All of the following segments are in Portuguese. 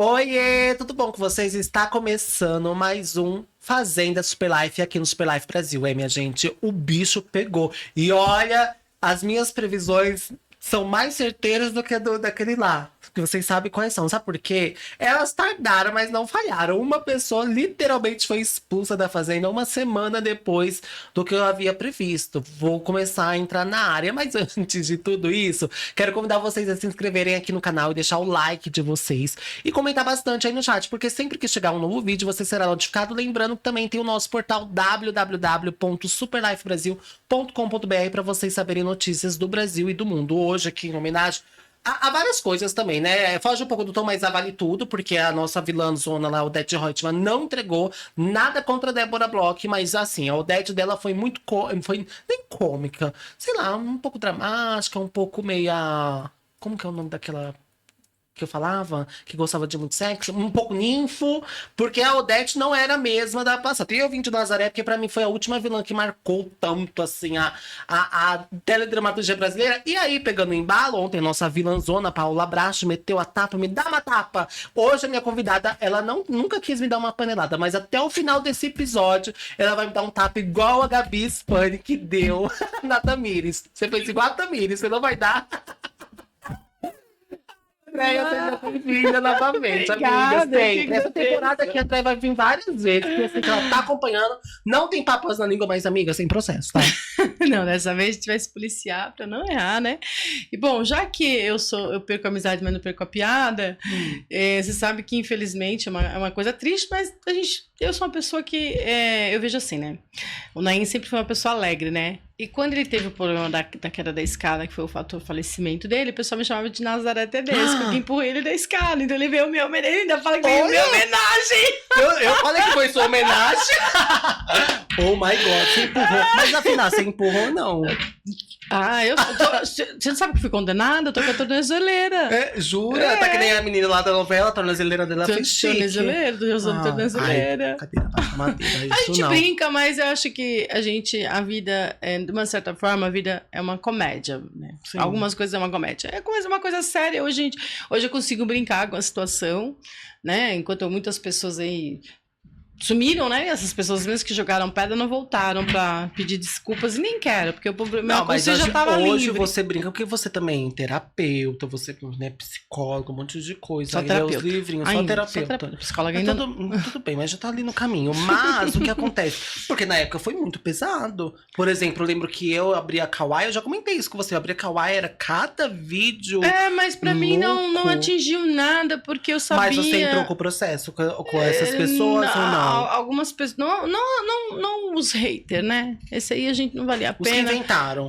Oiê, tudo bom com vocês? Está começando mais um Fazenda Super Life aqui no Super Life Brasil, minha gente? O bicho pegou. E olha, as minhas previsões são mais certeiras do que daquele lá. Que vocês sabem quais são. Sabe por quê? Elas tardaram, mas não falharam. Uma pessoa literalmente foi expulsa da Fazenda uma semana depois do que eu havia previsto. Vou começar a entrar na área, mas antes de tudo isso, quero convidar vocês a se inscreverem aqui no canal e deixar o like de vocês. E comentar bastante aí no chat, porque sempre que chegar um novo vídeo, você será notificado. Lembrando que também tem o nosso portal www.superlifebrasil.com.br para vocês saberem notícias do Brasil e do mundo. Hoje, aqui em homenagem há várias coisas também, né? Foge um pouco do tom, mas vale tudo, porque a nossa vilãzona lá, Odete Roitman, não entregou nada contra a Débora Bloch, mas assim, a Odete dela foi muito foi nem cômica, sei lá, um pouco dramática, um pouco meia... Como que é o nome daquela que eu falava, que gostava de muito sexo, um pouco ninfo, porque a Odete não era a mesma da passada. E eu vim de Nazaré, porque pra mim foi a última vilã que marcou tanto, assim, a teledramaturgia brasileira. E aí, pegando o embalo, ontem nossa vilãzona, Paula Bracho, meteu a tapa, me dá uma tapa. Hoje a minha convidada, ela nunca quis me dar uma panelada, mas até o final desse episódio, ela vai me dar um tapa igual a Gabi Spani que deu na Tamires. Você fez igual a Tamires, você não vai dar... Seja bem-vinda novamente, amiga. Essa temporada aqui atrás vai vir várias vezes, porque assim, ela tá acompanhando. Não tem papas na língua, mas, amiga, sem processo, tá? Não, dessa vez a gente vai se policiar pra não errar, né? E bom, já que eu perco a amizade, mas não perco a piada, você sabe que infelizmente é uma coisa triste, mas eu sou uma pessoa que eu vejo assim, né? O Naim sempre foi uma pessoa alegre, né? E quando ele teve o problema da queda da escada, que foi o fator falecimento dele, o pessoal me chamava de Nazaré Tedesco, que empurrou ele da escada. Então ele veio minha homenagem, ainda fala que veio minha homenagem. Eu falei que foi sua homenagem. Oh my God, você empurrou. Mas afinal, você empurrou ou não? Você não sabe que fui condenada? Eu tô com a tornozeleira. Jura? Tá que nem a menina lá da novela, a tornozeleira dela fez chique. Tornozeleira, tô usando tornozeleira. A gente brinca, mas eu acho que a vida, de uma certa forma, a vida é uma comédia, né? Sim. Algumas coisas é uma comédia. É uma coisa séria. Hoje eu consigo brincar com a situação, né? Enquanto muitas pessoas aí sumiram, né? Essas pessoas mesmo que jogaram pedra não voltaram pra pedir desculpas e nem quero, porque o problema você já tava livre. Hoje você brinca porque você também é terapeuta, você é psicólogo, um monte de coisa. Só terapeuta. Os livrinhos, só terapeuta. Psicóloga ainda tudo bem, mas já tá ali no caminho. Mas o que acontece? Porque na época foi muito pesado. Por exemplo, eu lembro que eu abri a Kawaii, eu já comentei isso com você, eu abri a Kawaii, era cada vídeo mas pra mim não atingiu nada, porque eu sabia... Mas você entrou com o processo com essas pessoas ou não? Algumas pessoas, não os haters, né? Esse aí a gente não valia a pena.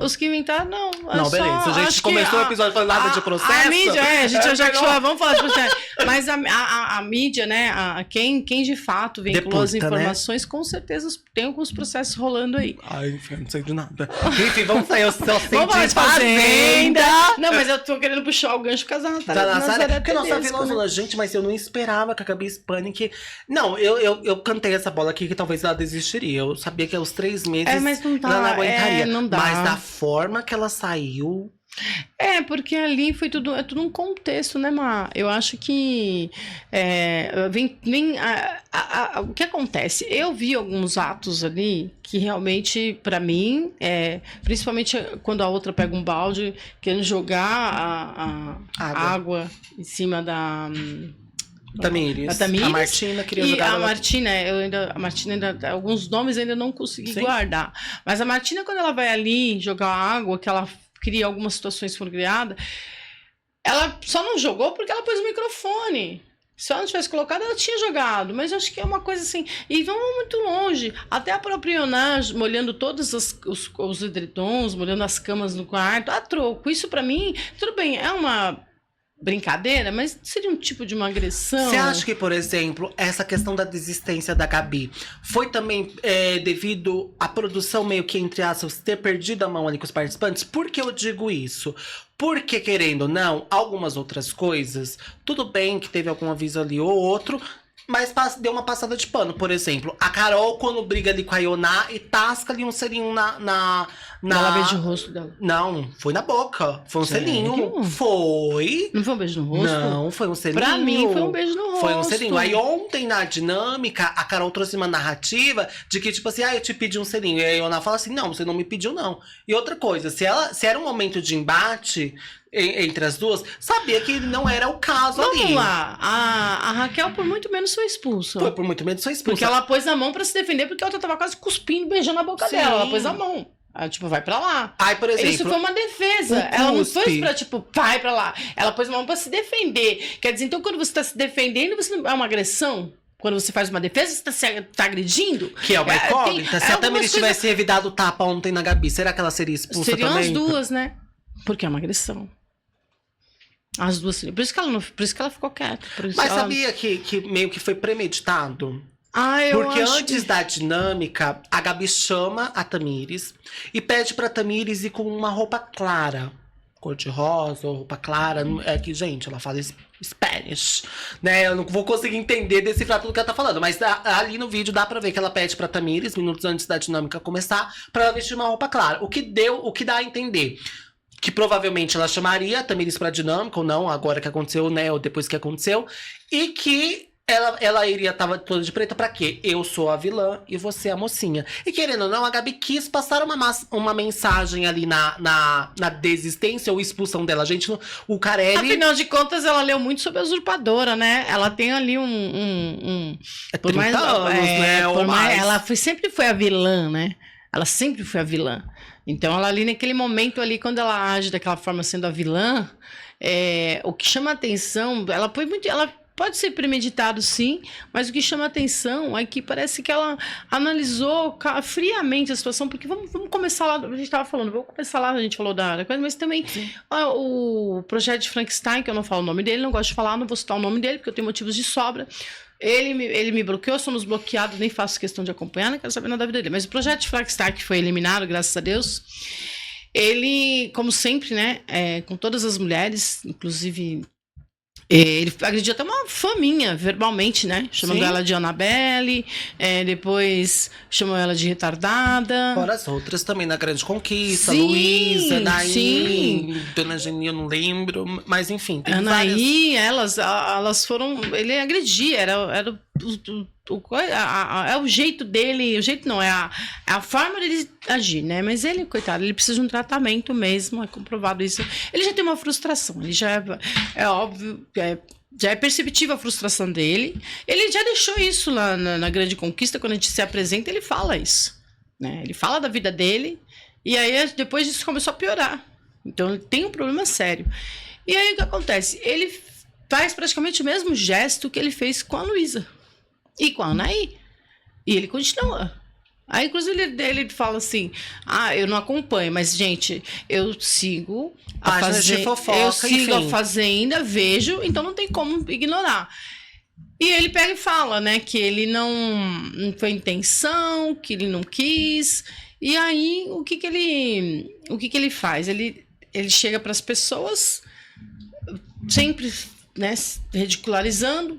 Os que inventaram, não. Não, beleza. A gente começou o episódio falando nada de processo. A mídia, a gente já falou, vamos falar de processo. Mas a mídia, né? Quem de fato vinculou as informações, né? Com certeza tem alguns processos rolando aí. Ai, não sei de nada. Enfim, vamos sair. Eu só sei de Fazenda. Não, mas eu tô querendo puxar o gancho com a Nazaré. Porque nossa vilã falou, gente, mas eu não esperava que a Gabi Spani que... Não, eu cantei essa bola aqui que talvez ela desistiria. Eu sabia que aos 3 meses mas não dá, ela não aguentaria. Não dá. Mas da forma que ela saiu... Porque ali foi tudo um contexto, né, Má? Eu acho que o que acontece? Eu vi alguns atos ali que realmente, pra mim, principalmente quando a outra pega um balde querendo jogar a água em cima da Tamires. A Martina queria jogar. A Martina ainda, alguns nomes ainda não consegui guardar. Mas a Martina, quando ela vai ali jogar água, que ela cria algumas situações foram criadas, ela só não jogou porque ela pôs o microfone. Se ela não tivesse colocado, ela tinha jogado. Mas eu acho que é uma coisa assim. E vamos muito longe. Até a própria Ionage, molhando todos os edredons, molhando as camas no quarto, a troco. Isso pra mim, tudo bem, é uma brincadeira, mas seria um tipo de uma agressão. Você acha que, por exemplo, essa questão da desistência da Gabi foi também devido à produção meio que, entre aspas, ter perdido a mão ali com os participantes? Por que eu digo isso? Porque, querendo ou não, algumas outras coisas, tudo bem que teve algum aviso ali ou outro, mas deu uma passada de pano. Por exemplo, a Carol, quando briga ali com a Ioná e tasca ali um selinho Ela beijou o rosto dela. Não, foi na boca. Foi um selinho. Foi. Não foi um beijo no rosto? Não, foi um selinho. Pra mim, foi um beijo no rosto. Foi um selinho. Aí ontem, na dinâmica, a Carol trouxe uma narrativa de que, tipo assim, eu te pedi um selinho. E aí a Ana fala assim, não, você não me pediu, não. E outra coisa, se era um momento de embate entre as duas, sabia que não era o caso ali. Vamos lá. A Raquel, por muito menos, foi expulsa. Foi por muito menos foi expulsa. Porque ela pôs a mão pra se defender, porque a outra tava quase cuspindo, beijando a boca dela. Ela pôs a mão. Ela, tipo, vai pra lá. Aí, por exemplo, isso foi uma defesa. Ela não foi pra, tipo, vai pra lá. Ela pôs a mão pra se defender. Quer dizer, então, quando você tá se defendendo, você não é uma agressão? Quando você faz uma defesa, você tá agredindo? Que é uma incógnita. Se a Tamiris tivesse revidado o tapa ontem na Gabi, será que ela seria expulsa Seriam também? Seriam as duas, né? Porque é uma agressão. As duas seriam. Por isso que ela ficou quieta. Mas sabia que meio que foi premeditado? Porque antes da dinâmica, a Gabi chama a Tamiris e pede pra Tamiris ir com uma roupa clara. Cor de rosa, ou roupa clara. É que, gente, ela fala Spanish, né? Eu não vou conseguir entender, decifrar tudo que ela tá falando. Mas ali no vídeo dá pra ver que ela pede pra Tamiris, minutos antes da dinâmica começar, pra ela vestir uma roupa clara. O que dá a entender que provavelmente ela chamaria a Tamiris pra dinâmica, ou não, agora que aconteceu, né? Ou depois que aconteceu. E que ela iria estar toda de preta pra quê? Eu sou a vilã e você a mocinha. E querendo ou não, a Gabi quis passar uma mensagem ali na desistência ou expulsão dela. Gente, o Carelli... Afinal de contas, ela leu muito sobre a usurpadora, né? Ela tem ali por 30 mais anos, né? Por mais, ela sempre foi a vilã, né? Ela sempre foi a vilã. Então, ela ali naquele momento ali, quando ela age daquela forma sendo a vilã, o que chama atenção, ela pode ser premeditado, sim, mas o que chama atenção é que parece que ela analisou friamente a situação, porque vamos começar lá, a gente estava falando, vamos começar lá, a gente falou da coisa, mas também o projeto de Frankenstein, que eu não falo o nome dele, não gosto de falar, não vou citar o nome dele, porque eu tenho motivos de sobra. Ele me bloqueou, somos bloqueados, nem faço questão de acompanhar, não quero saber nada da vida dele. Mas o projeto de Frankenstein, que foi eliminado, graças a Deus, ele, como sempre, né, com todas as mulheres, inclusive... Ele agrediu até uma fã minha, verbalmente, né? Chamando ela de Annabelle, depois chamou ela de retardada. Fora as outras também, na Grande Conquista, sim, Luísa, Anaí, Dona Geni, eu não lembro, mas enfim. Tem Anaí, elas foram... Ele agredia, era o jeito dele, o jeito não, é a forma dele agir, né? Mas ele, coitado, ele precisa de um tratamento mesmo, é comprovado isso. Ele já tem uma frustração, ele já é óbvio, já é perceptível a frustração dele. Ele já deixou isso lá na Grande Conquista, quando a gente se apresenta, ele fala isso, né? Ele fala da vida dele, e aí depois disso começou a piorar. Então ele tem um problema sério. E aí o que acontece? Ele faz praticamente o mesmo gesto que ele fez com a Luísa. E com a Anaí. E ele continua. Aí, inclusive, ele fala assim, eu não acompanho, mas, gente, eu sigo a Fazenda, vejo, então não tem como ignorar. E ele pega e fala, né, que ele não foi intenção, que ele não quis. E aí, o que ele faz? Ele chega para as pessoas, sempre, né, ridicularizando,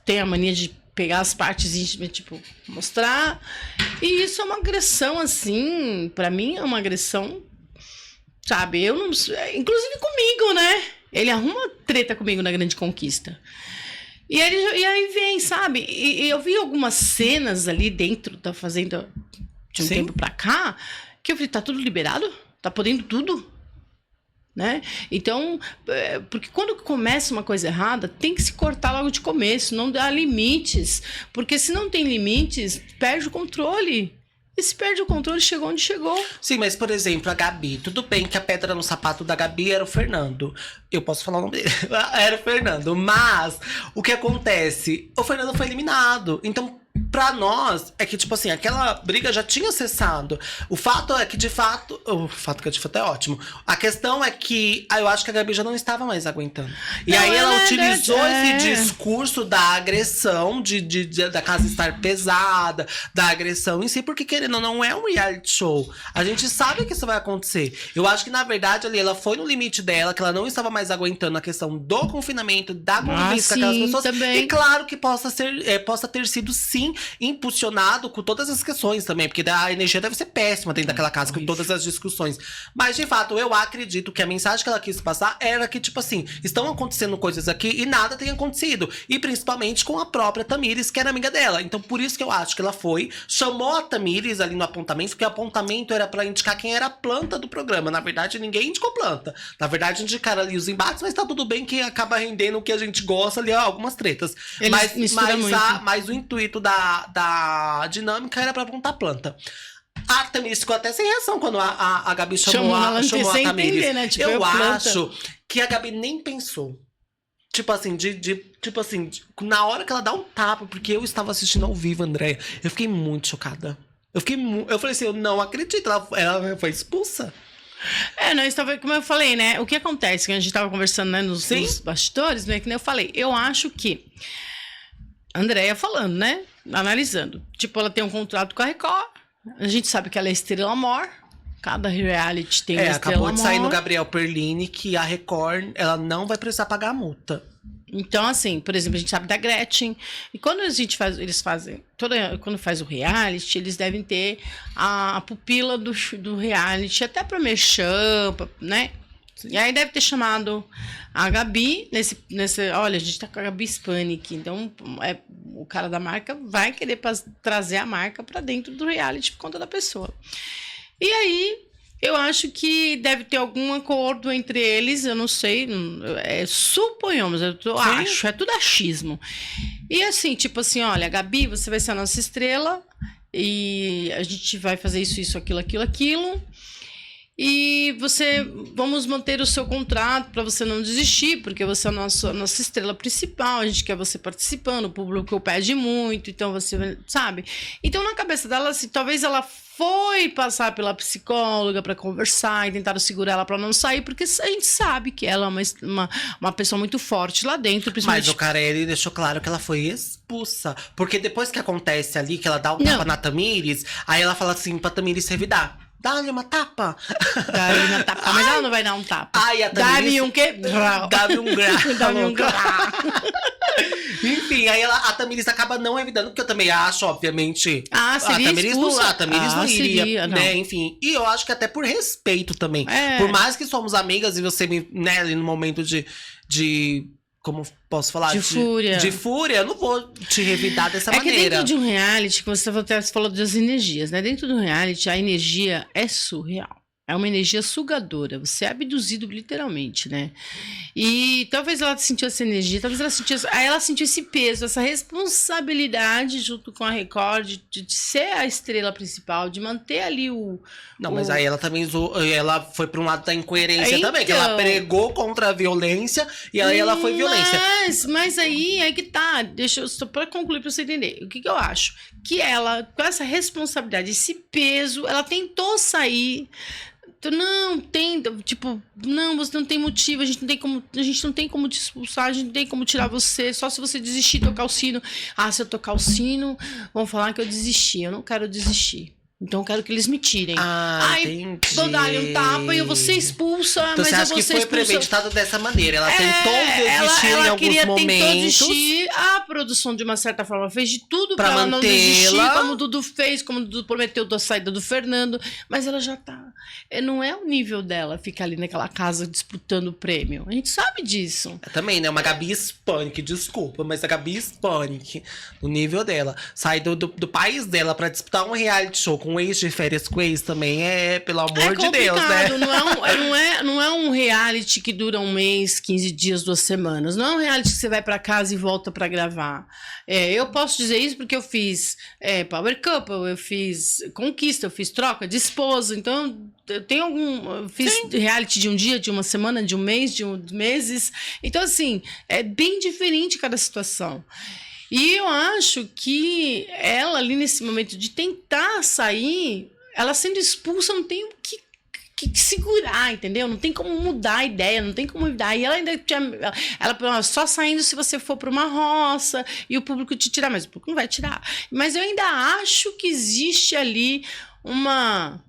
tem a mania de pegar as partes íntimas, tipo, mostrar. E isso é uma agressão, assim, pra mim é uma agressão, sabe? Eu não... Inclusive comigo, né? Ele arruma treta comigo na Grande Conquista. E aí vem, sabe? E eu vi algumas cenas ali dentro da Fazenda de um tempo pra cá, que eu falei, tá tudo liberado? Tá podendo tudo? Né? Então, porque quando começa uma coisa errada, tem que se cortar logo de começo, não dá limites, porque se não tem limites, perde o controle. E se perde o controle, chegou onde chegou. Sim, mas por exemplo, a Gabi, tudo bem que a pedra no sapato da Gabi era o Fernando. Eu posso falar o nome dele. Era o Fernando, mas o que acontece? O Fernando foi eliminado. Então, pra nós, é que, tipo assim, aquela briga já tinha cessado. O fato é que, de fato é ótimo. A questão é que eu acho que a Gabi já não estava mais aguentando. E aí ela utilizou esse discurso da agressão, da casa estar pesada, da agressão em si, porque querendo ou não é um reality show. A gente sabe que isso vai acontecer. Eu acho que, na verdade, ali ela foi no limite dela, que ela não estava mais aguentando a questão do confinamento, da convivência com aquelas pessoas. Também. E claro que possa ter sido, sim, impulsionado com todas as questões também, porque a energia deve ser péssima dentro daquela casa, com todas as discussões. Mas, de fato, eu acredito que a mensagem que ela quis passar era que, tipo assim, estão acontecendo coisas aqui e nada tem acontecido. E principalmente com a própria Tamires, que era amiga dela. Então, por isso que eu acho que ela foi, chamou a Tamires ali no apontamento, porque o apontamento era pra indicar quem era a planta do programa. Na verdade, ninguém indicou planta. Na verdade, indicaram ali os embates, mas tá tudo bem que acaba rendendo o que a gente gosta ali, algumas tretas. Mas o intuito da dinâmica era pra apontar planta. A Tamires ficou até sem reação quando a Gabi chamou a Tamires. Entender, né? Tipo, eu acho que a Gabi nem pensou. Tipo assim, na hora que ela dá um tapa, porque eu estava assistindo ao vivo, Andréia, eu fiquei muito chocada. Eu falei assim, eu não acredito, ela foi expulsa. Não, estava, como eu falei, né? O que acontece, que a gente estava conversando, né, nos bastidores, né? Que nem eu falei, eu acho que Andréia falando, né? Analisando. Tipo, ela tem um contrato com a Record. A gente sabe que ela é estrela maior. Cada reality tem uma estrela maior. Acabou de sair no Gabriel Perlini que a Record, ela não vai precisar pagar a multa. Então, assim, por exemplo, a gente sabe da Gretchen. E quando quando faz o reality, eles devem ter a pupila do reality, até pra merchan, né? Sim. E aí deve ter chamado a Gabi olha, a gente tá com a Gabi Spanik, então o cara da marca vai querer trazer a marca pra dentro do reality por conta da pessoa. E aí, eu acho que deve ter algum acordo entre eles, eu não sei, suponhamos, acho, é tudo achismo. E assim, tipo assim, olha, Gabi, você vai ser a nossa estrela e a gente vai fazer isso, aquilo. E vamos manter o seu contrato para você não desistir, porque você é a nossa estrela principal, a gente quer você participando, o público pede muito, então você, sabe? Então, na cabeça dela, assim, talvez ela foi passar pela psicóloga para conversar e tentaram segurar ela para não sair, porque a gente sabe que ela é uma pessoa muito forte lá dentro. Mas o cara, ele deixou claro que ela foi expulsa. Porque depois que acontece ali, que ela dá um tapa na Tamires, aí ela fala assim pra Tamires revidar. Dá-lhe uma tapa. Dá-lhe uma tapa. Mas ela não vai dar um tapa. Ai, a Tamires... Dá-me um quê? Dá-me um grau. Dá-me um grau. Enfim, aí a Tamires acaba não revidando, porque eu também acho, obviamente... seria expulsa. A Tamires não iria, seria, né? Não. Enfim, e eu acho que até por respeito também. Por mais que somos amigas e você me... Né, ali no momento de como posso falar? De fúria. De fúria, eu não vou te revidar dessa maneira. É que dentro de um reality, como você falou das energias, né? Dentro de um reality, a energia é surreal. É uma energia sugadora. Você é abduzido literalmente, né? E talvez ela sentiu essa energia, talvez ela sentiu esse peso, essa responsabilidade junto com a Record de ser a estrela principal, de manter ali mas aí ela também ela foi para um lado da incoerência também, que ela pregou contra a violência e aí ela foi violência. Mas aí que tá, deixa eu só para concluir para você entender. O que eu acho? Que ela, com essa responsabilidade, esse peso, ela tentou sair. Não, você não tem motivo, a gente não tem como te expulsar, a gente não tem como tirar você, só se você desistir de tocar o sino. Se eu tocar o sino, vão falar que eu desisti, eu não quero desistir. Então eu quero que eles me tirem. Entendi. Vou dar-lhe um tapa e eu vou ser expulsa, então, mas você eu acha vou que ser foi expulsa. premeditado dessa maneira? Ela tentou desistir em alguns momentos. Tentou desistir. A produção, de uma certa forma, fez de tudo pra ela não desistir, como o Dudu fez, como o Dudu prometeu da saída do Fernando. Mas ela já tá... Não é o nível dela ficar ali naquela casa disputando o prêmio. A gente sabe disso. Também, né? Uma Gabi Spanik, desculpa, mas a Gabi Spanik, no nível dela, sai do país dela pra disputar um reality show com um ex de férias com ex também pelo amor de Deus, né? Não é um reality que dura um mês, 15 dias, 2 semanas. Não é um reality que você vai pra casa e volta pra gravar. Eu posso dizer isso porque eu fiz Power Couple, eu fiz Conquista, eu fiz Troca de Esposa. Então, eu fiz reality de um dia, de uma semana, de um mês, de meses. Então, assim, é bem diferente cada situação. E eu acho que ela ali nesse momento de tentar sair, ela sendo expulsa, não tem o que segurar, entendeu? Não tem como mudar a ideia, não tem como mudar. E ela ainda ela só saindo se você for para uma roça e o público te tirar, mas o público não vai tirar. Mas eu ainda acho que existe ali uma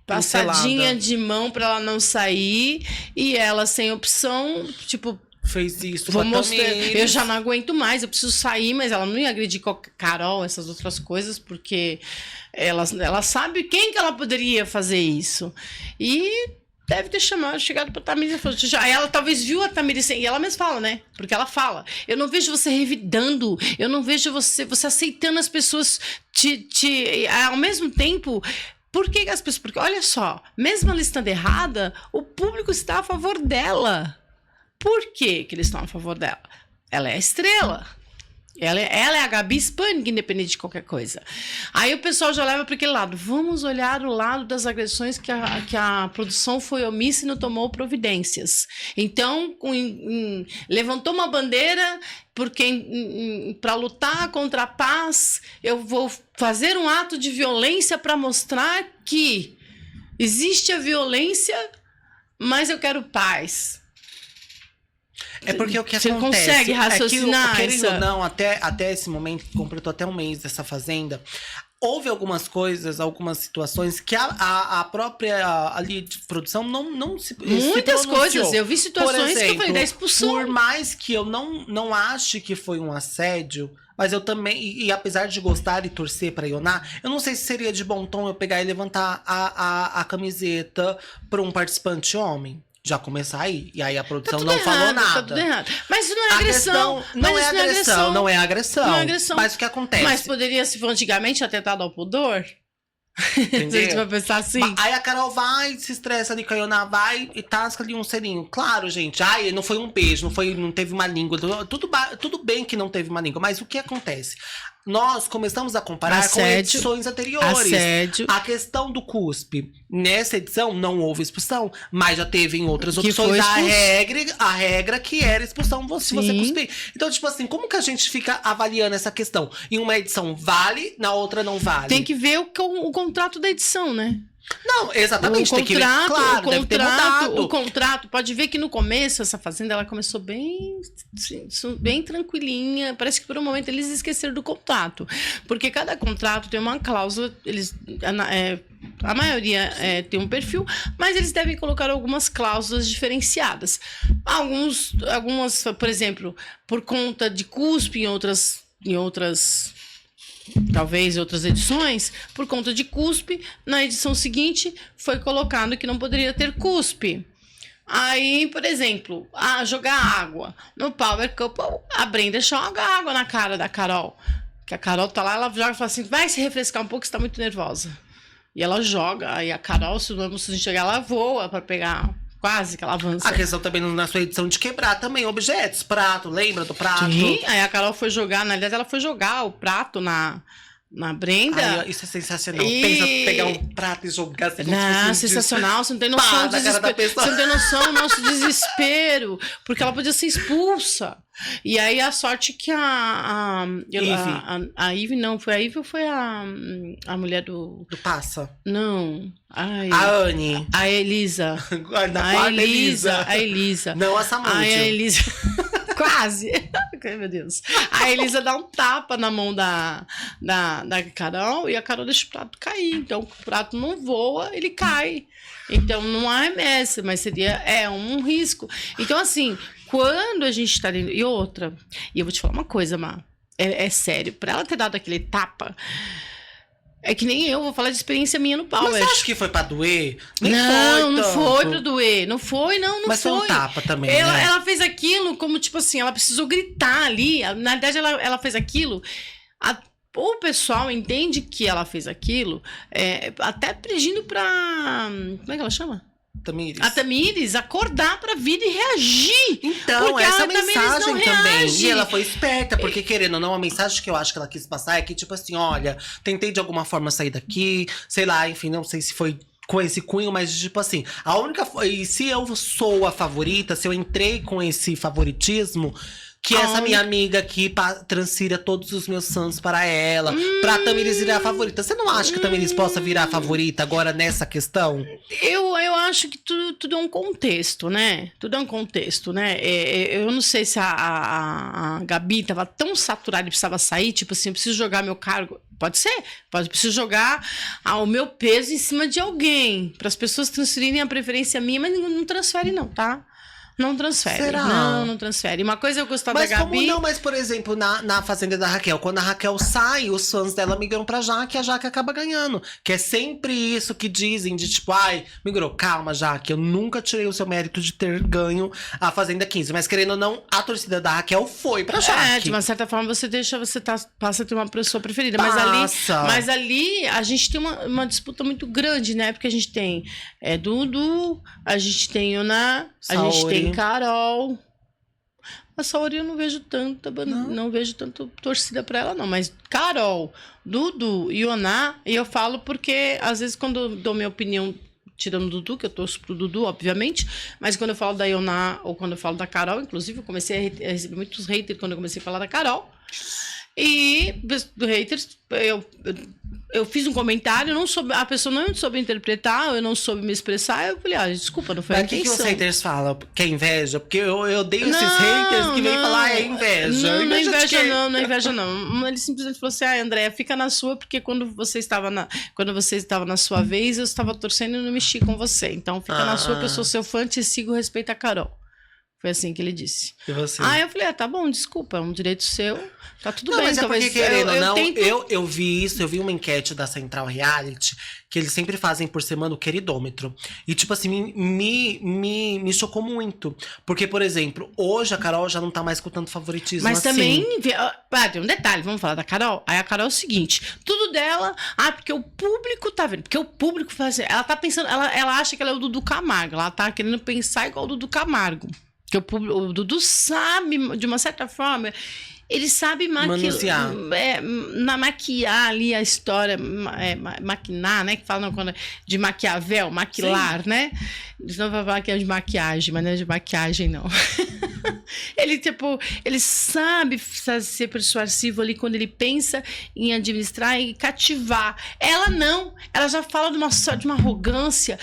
passadinha de mão para ela não sair e ela sem opção, tipo, fez isso Vou com a mostrar, Tamires. eu já não aguento mais, eu preciso sair, mas ela não ia agredir com a Carol, essas outras coisas, porque ela sabe quem que ela poderia fazer isso. E deve ter chegado pra Tamires e falou, aí ela talvez viu a Tamires, e ela mesma fala, né? Porque ela fala, eu não vejo você revidando, eu não vejo você aceitando as pessoas ao mesmo tempo. Por que as pessoas? Porque olha só, mesmo ela estando errada, o público está a favor dela. Por que eles estão a favor dela? Ela é a estrela. Ela é a Gabi Hispânica, independente de qualquer coisa. Aí o pessoal já leva para aquele lado. Vamos olhar o lado das agressões que a produção foi omissa e não tomou providências. Então, levantou uma bandeira porque para lutar contra a paz, eu vou fazer um ato de violência para mostrar que existe a violência, mas eu quero paz. É porque o que você acontece... Você consegue raciocinar? É que, querendo ou não, até esse momento, completou até um mês dessa fazenda, houve algumas coisas, algumas situações que a própria ali de produção não se Muitas se coisas. Eu vi situações por exemplo, que eu falei da expulsão. Por mais que eu não ache que foi um assédio, mas eu também, e apesar de gostar e torcer pra Ioná, eu não sei se seria de bom tom eu pegar e levantar a camiseta pra um participante homem. Já começar aí. E aí a produção não falou nada. Tá tudo errado. Mas isso não é agressão. Não é agressão. Não é agressão. Mas o que acontece? Mas poderia, se for antigamente, atentado ao pudor? Entendeu? Se a gente vai pensar assim. Aí a Carol vai, se estressa ali, a Ioná vai e tasca ali um selinho. Claro, gente. Ai, não foi um beijo, não teve uma língua. Tudo bem que não teve uma língua. Mas o que acontece? Nós começamos a comparar assédio, com edições anteriores. Assédio. A questão do cuspe. Nessa edição não houve expulsão, mas já teve em outras opções a regra que era expulsão se você cuspir. Então, tipo assim, como que a gente fica avaliando essa questão? Em uma edição vale, na outra não vale. Tem que ver o contrato da edição, né? Não, exatamente, tem que ver, claro, deve ter mudado. O contrato, pode ver que no começo, essa fazenda, ela começou bem tranquilinha, parece que por um momento eles esqueceram do contrato, porque cada contrato tem uma cláusula, a maioria tem um perfil, mas eles devem colocar algumas cláusulas diferenciadas. Algumas, por exemplo, por conta de cuspe em outras talvez outras edições, por conta de cuspe, na edição seguinte foi colocado que não poderia ter cuspe. Aí, por exemplo, jogar água. No Power Couple, a Brenda joga água na cara da Carol. Que a Carol tá lá, ela joga e fala assim, vai se refrescar um pouco, você tá muito nervosa. E ela joga, aí a Carol, se a gente chegar, ela voa pra pegar... Quase que ela avança. A questão também na sua edição de quebrar também objetos, prato, lembra do prato? Sim, aí a Carol foi jogar, na verdade ela foi jogar o prato na Brenda. Ai, isso é sensacional. Pensa pegar um prato e jogar assim. Não, sensacional, você não tem noção do desespero. Você não tem noção do nosso desespero. Porque ela podia ser expulsa. E aí a sorte que a Ivy não, foi a Ivy ou foi a mulher do Passa? Não. Ai, a Anne. A Elisa. A Elisa. Não a Samudio. A Elisa. Quase. Ai, meu Deus. A Elisa dá um tapa na mão da Carol e a Carol deixa o prato cair. Então, o prato não voa, ele cai. Então, não arremessa, mas seria um risco. Então, assim, quando a gente tá dentro... E outra, e eu vou te falar uma coisa, Má. É sério. Pra ela ter dado aquele tapa... É que nem eu, vou falar de experiência minha no Power. Mas você acha que foi pra doer? Não foi pra doer. Não foi. Mas foi um tapa também, ela fez aquilo como, tipo assim, ela precisou gritar ali. Na verdade, ela fez aquilo... O pessoal entende que ela fez aquilo, até pedindo pra... Como é que ela chama? Tamires. A Tamires acordar pra vir e reagir. Então, porque essa a mensagem também. E ela foi esperta, porque querendo ou não, a mensagem que eu acho que ela quis passar é que, tipo assim, olha, tentei de alguma forma sair daqui, sei lá, enfim, não sei se foi com esse cunho, mas tipo assim, a única... E se eu sou a favorita, se eu entrei com esse favoritismo... Que essa minha amiga aqui transfira todos os meus santos para ela. Pra Tamires virar a favorita. Você não acha que a Tamires possa virar a favorita agora nessa questão? Eu acho que tudo é um contexto, né? Tudo é um contexto, né? Eu não sei se a Gabi tava tão saturada e precisava sair. Tipo assim, eu preciso jogar meu cargo. Pode ser. Preciso jogar o meu peso em cima de alguém. Para as pessoas transferirem a preferência minha. Mas não transfere não, tá? Não transfere. Será? Não transfere. Uma coisa eu gostar da Gabi... Como não? Mas, por exemplo, na Fazenda da Raquel, quando a Raquel sai, os fãs dela migram pra Jaque e a Jaque acaba ganhando. Que é sempre isso que dizem, de tipo, ai, migrou, calma, Jaque, eu nunca tirei o seu mérito de ter ganho a Fazenda 15. Mas, querendo ou não, a torcida da Raquel foi pra Jaque. De uma certa forma, passa a ter uma pessoa preferida. Passa. Mas ali, a gente tem uma disputa muito grande, né? Porque a gente tem Dudu, a gente tem Yoná, a gente tem Carol. A Saori eu não vejo não vejo tanto torcida pra ela, não. Mas Carol, Dudu e Yoná, e eu falo porque, às vezes, quando eu dou minha opinião, tirando o Dudu, que eu torço pro Dudu, obviamente, mas quando eu falo da Yoná ou quando eu falo da Carol, inclusive, eu comecei a receber muitos haters quando eu comecei a falar da Carol. E do haters, eu fiz um comentário, a pessoa não soube interpretar, eu não soube me expressar, eu falei, desculpa, não foi a intenção. O que os haters falam? Que é inveja? Porque eu odeio esses haters que vêm falar, é inveja. Não é inveja não. Ele simplesmente falou assim, Andréia, fica na sua, porque quando você estava na sua vez, eu estava torcendo e não mexi com você. Então fica na sua, que eu sou seu fã, te sigo, respeita a Carol. Foi assim que ele disse. E você? Eu falei, tá bom, desculpa, é um direito seu, tá tudo bem. Mas talvez porque, querendo ou não, eu vi isso, eu vi uma enquete da Central Reality, que eles sempre fazem por semana o queridômetro. E, tipo assim, me chocou muito. Porque, por exemplo, hoje a Carol já não tá mais com tanto favoritismo. Mas assim. também, tem um detalhe, vamos falar da Carol. Aí a Carol é o seguinte, tudo dela, porque o público tá vendo, porque o público faz, ela tá pensando, ela acha que ela é o Dudu Camargo, ela tá querendo pensar igual o Dudu Camargo. Que o Dudu sabe, de uma certa forma, ele sabe maquiar ali a história, maquinar, né? Que falam de Maquiavel, maquilar, sim, né? Não vai falar que é de maquiagem, mas não é de maquiagem, não. Ele sabe ser persuasivo ali quando ele pensa em administrar e cativar. Ela não. Ela já fala de uma arrogância.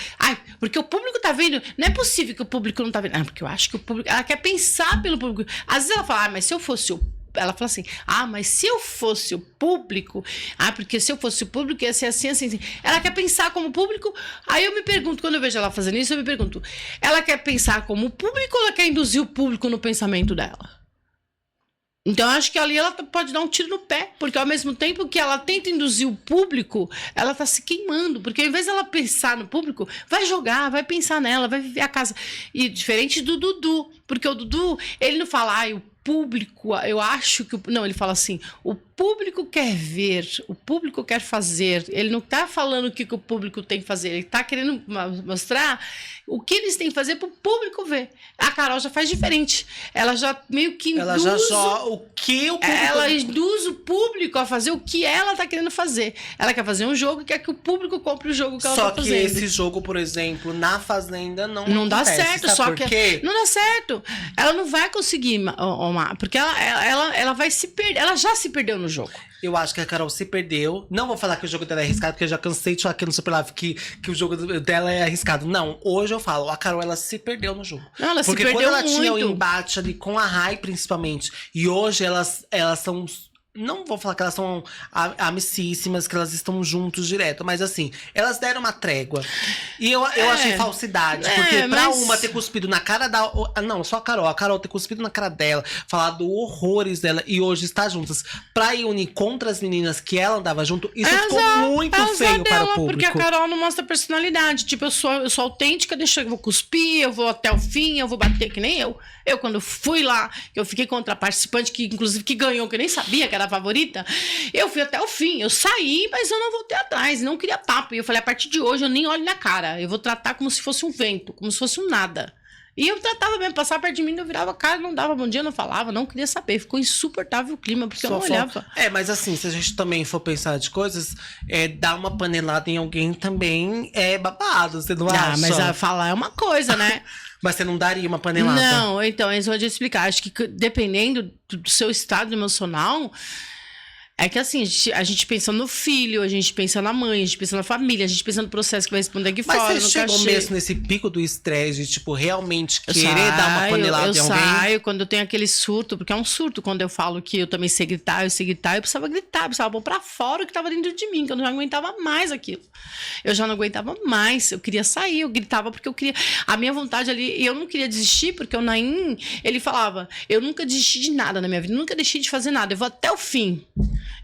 Porque o público tá vendo. Não é possível que o público não tá vendo. Porque eu acho que o público... Ela quer pensar pelo público. Às vezes ela fala, mas se eu fosse ela fala assim, mas se eu fosse o público, porque se eu fosse o público ia ser assim, assim, assim. Ela quer pensar como público, aí eu me pergunto, quando eu vejo ela fazendo isso, eu me pergunto, ela quer pensar como público ou ela quer induzir o público no pensamento dela? Então, eu acho que ali ela pode dar um tiro no pé, porque ao mesmo tempo que ela tenta induzir o público, ela tá se queimando, porque ao invés dela pensar no público, vai jogar, vai pensar nela, vai viver a casa. E diferente do Dudu, porque o Dudu, ele não fala, o público, eu acho que... Não, ele fala assim, o público quer ver, o público quer fazer. Ele não tá falando o que o público tem que fazer, ele tá querendo mostrar o que eles têm que fazer pro público ver. A Carol já faz diferente. Ela já meio que induz... Ela induz o público a fazer o que ela tá querendo fazer. Ela quer fazer um jogo e quer que o público compre o jogo que ela tá fazendo. Só que esse jogo, por exemplo, na Fazenda não dá certo. Sabe só por quê? Não dá certo. Ela não vai conseguir, porque ela vai se perder. Ela já se perdeu no jogo. Eu acho que a Carol se perdeu. Não vou falar que o jogo dela é arriscado, porque eu já cansei de falar aqui no Super Live que o jogo dela é arriscado. Não, hoje eu falo, a Carol, ela se perdeu no jogo. Não, ela porque se perdeu quando ela muito. tinha o embate ali com a Rai, principalmente, e hoje elas são... Não vou falar que elas são amicíssimas, que elas estão juntos direto, mas assim, elas deram uma trégua. E eu achei falsidade, porque pra uma ter cuspido na cara da... Não, só a Carol ter cuspido na cara dela, falado horrores dela e hoje estar juntas, pra ir unir contra as meninas que ela andava junto, isso ficou muito feio para o público. Porque a Carol não mostra personalidade, tipo, eu sou autêntica, eu vou cuspir, eu vou até o fim, eu vou bater, que nem eu. Eu, quando fui lá, eu fiquei contra a participante, que inclusive que ganhou, que eu nem sabia que era a favorita, eu fui até o fim. Eu saí, mas eu não voltei atrás, não queria papo. E eu falei, a partir de hoje eu nem olho na cara. Eu vou tratar como se fosse um vento, como se fosse um nada. E eu tratava mesmo, passava perto de mim, eu virava a cara, não dava bom dia, não falava, não queria saber. Ficou insuportável o clima, porque eu não olhava. Mas assim, se a gente também for pensar de coisas, dar uma panelada em alguém também é babado, você não acha? Mas falar é uma coisa, né? Mas você não daria uma panelada? Não, então, isso eu vou te explicar. Acho que dependendo do seu estado emocional, É que assim, a gente pensa no filho, a gente pensa na mãe, a gente pensa na família, a gente pensa no processo que vai responder aqui Mas fora, você no chegou cachê. mesmo nesse pico do estresse de, tipo, realmente Eu querer dar uma panelada eu em alguém? saio quando eu tenho aquele surto, porque é um surto quando eu falo que eu também sei gritar, eu precisava gritar, eu precisava pôr pra fora o que tava dentro de mim, que eu não aguentava mais aquilo. Eu já não aguentava mais, eu queria sair, eu gritava porque eu queria... A minha vontade ali, eu não queria desistir, porque o Naim, ele falava, eu nunca desisti de nada na minha vida, nunca deixei de fazer nada, eu vou até o fim.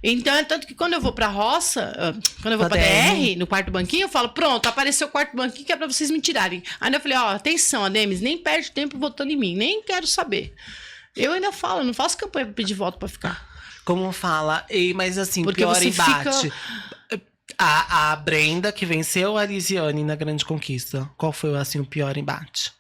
Então, é tanto que quando eu vou pra roça, quando eu vou pra DR, no quarto banquinho, eu falo, pronto, apareceu o quarto banquinho que é pra vocês me tirarem. Ainda eu falei, ó, atenção, Ademis, nem perde tempo votando em mim, nem quero saber. Eu ainda falo, eu não faço campanha pra pedir voto pra ficar. Como fala? Mas assim, Porque pior você embate. A Brenda, que venceu a Lisiane na Grande Conquista. Qual foi, assim, o pior embate?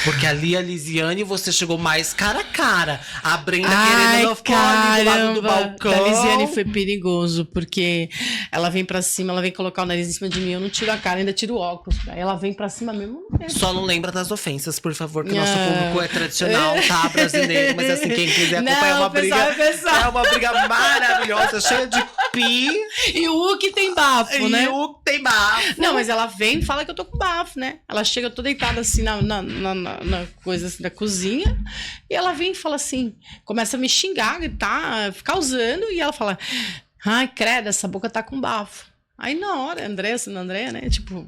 Porque ali a Lisiane, você chegou mais cara a cara. A Brenda querendo não ficar ali do lado do balcão. A Lisiane foi perigoso, porque ela vem pra cima, ela vem colocar o nariz em cima de mim, eu não tiro a cara, ainda tiro o óculos. Aí ela vem pra cima mesmo. Só não lembra das ofensas, por favor, que o nosso público é tradicional, tá? Brasileiro. Mas assim, quem quiser acompanhar Não, uma briga. É uma briga maravilhosa, cheia de pi. E o Hulk tem bafo, né? E o tem bafo. Não, mas ela vem e fala que eu tô com bafo, né? Ela chega, eu tô deitada assim na coisa assim, da cozinha, e ela vem e fala assim, começa a me xingar, gritar, ficar usando, e ela fala, ai, credo, essa boca tá com bafo. Aí na hora, Andréia, né? Tipo,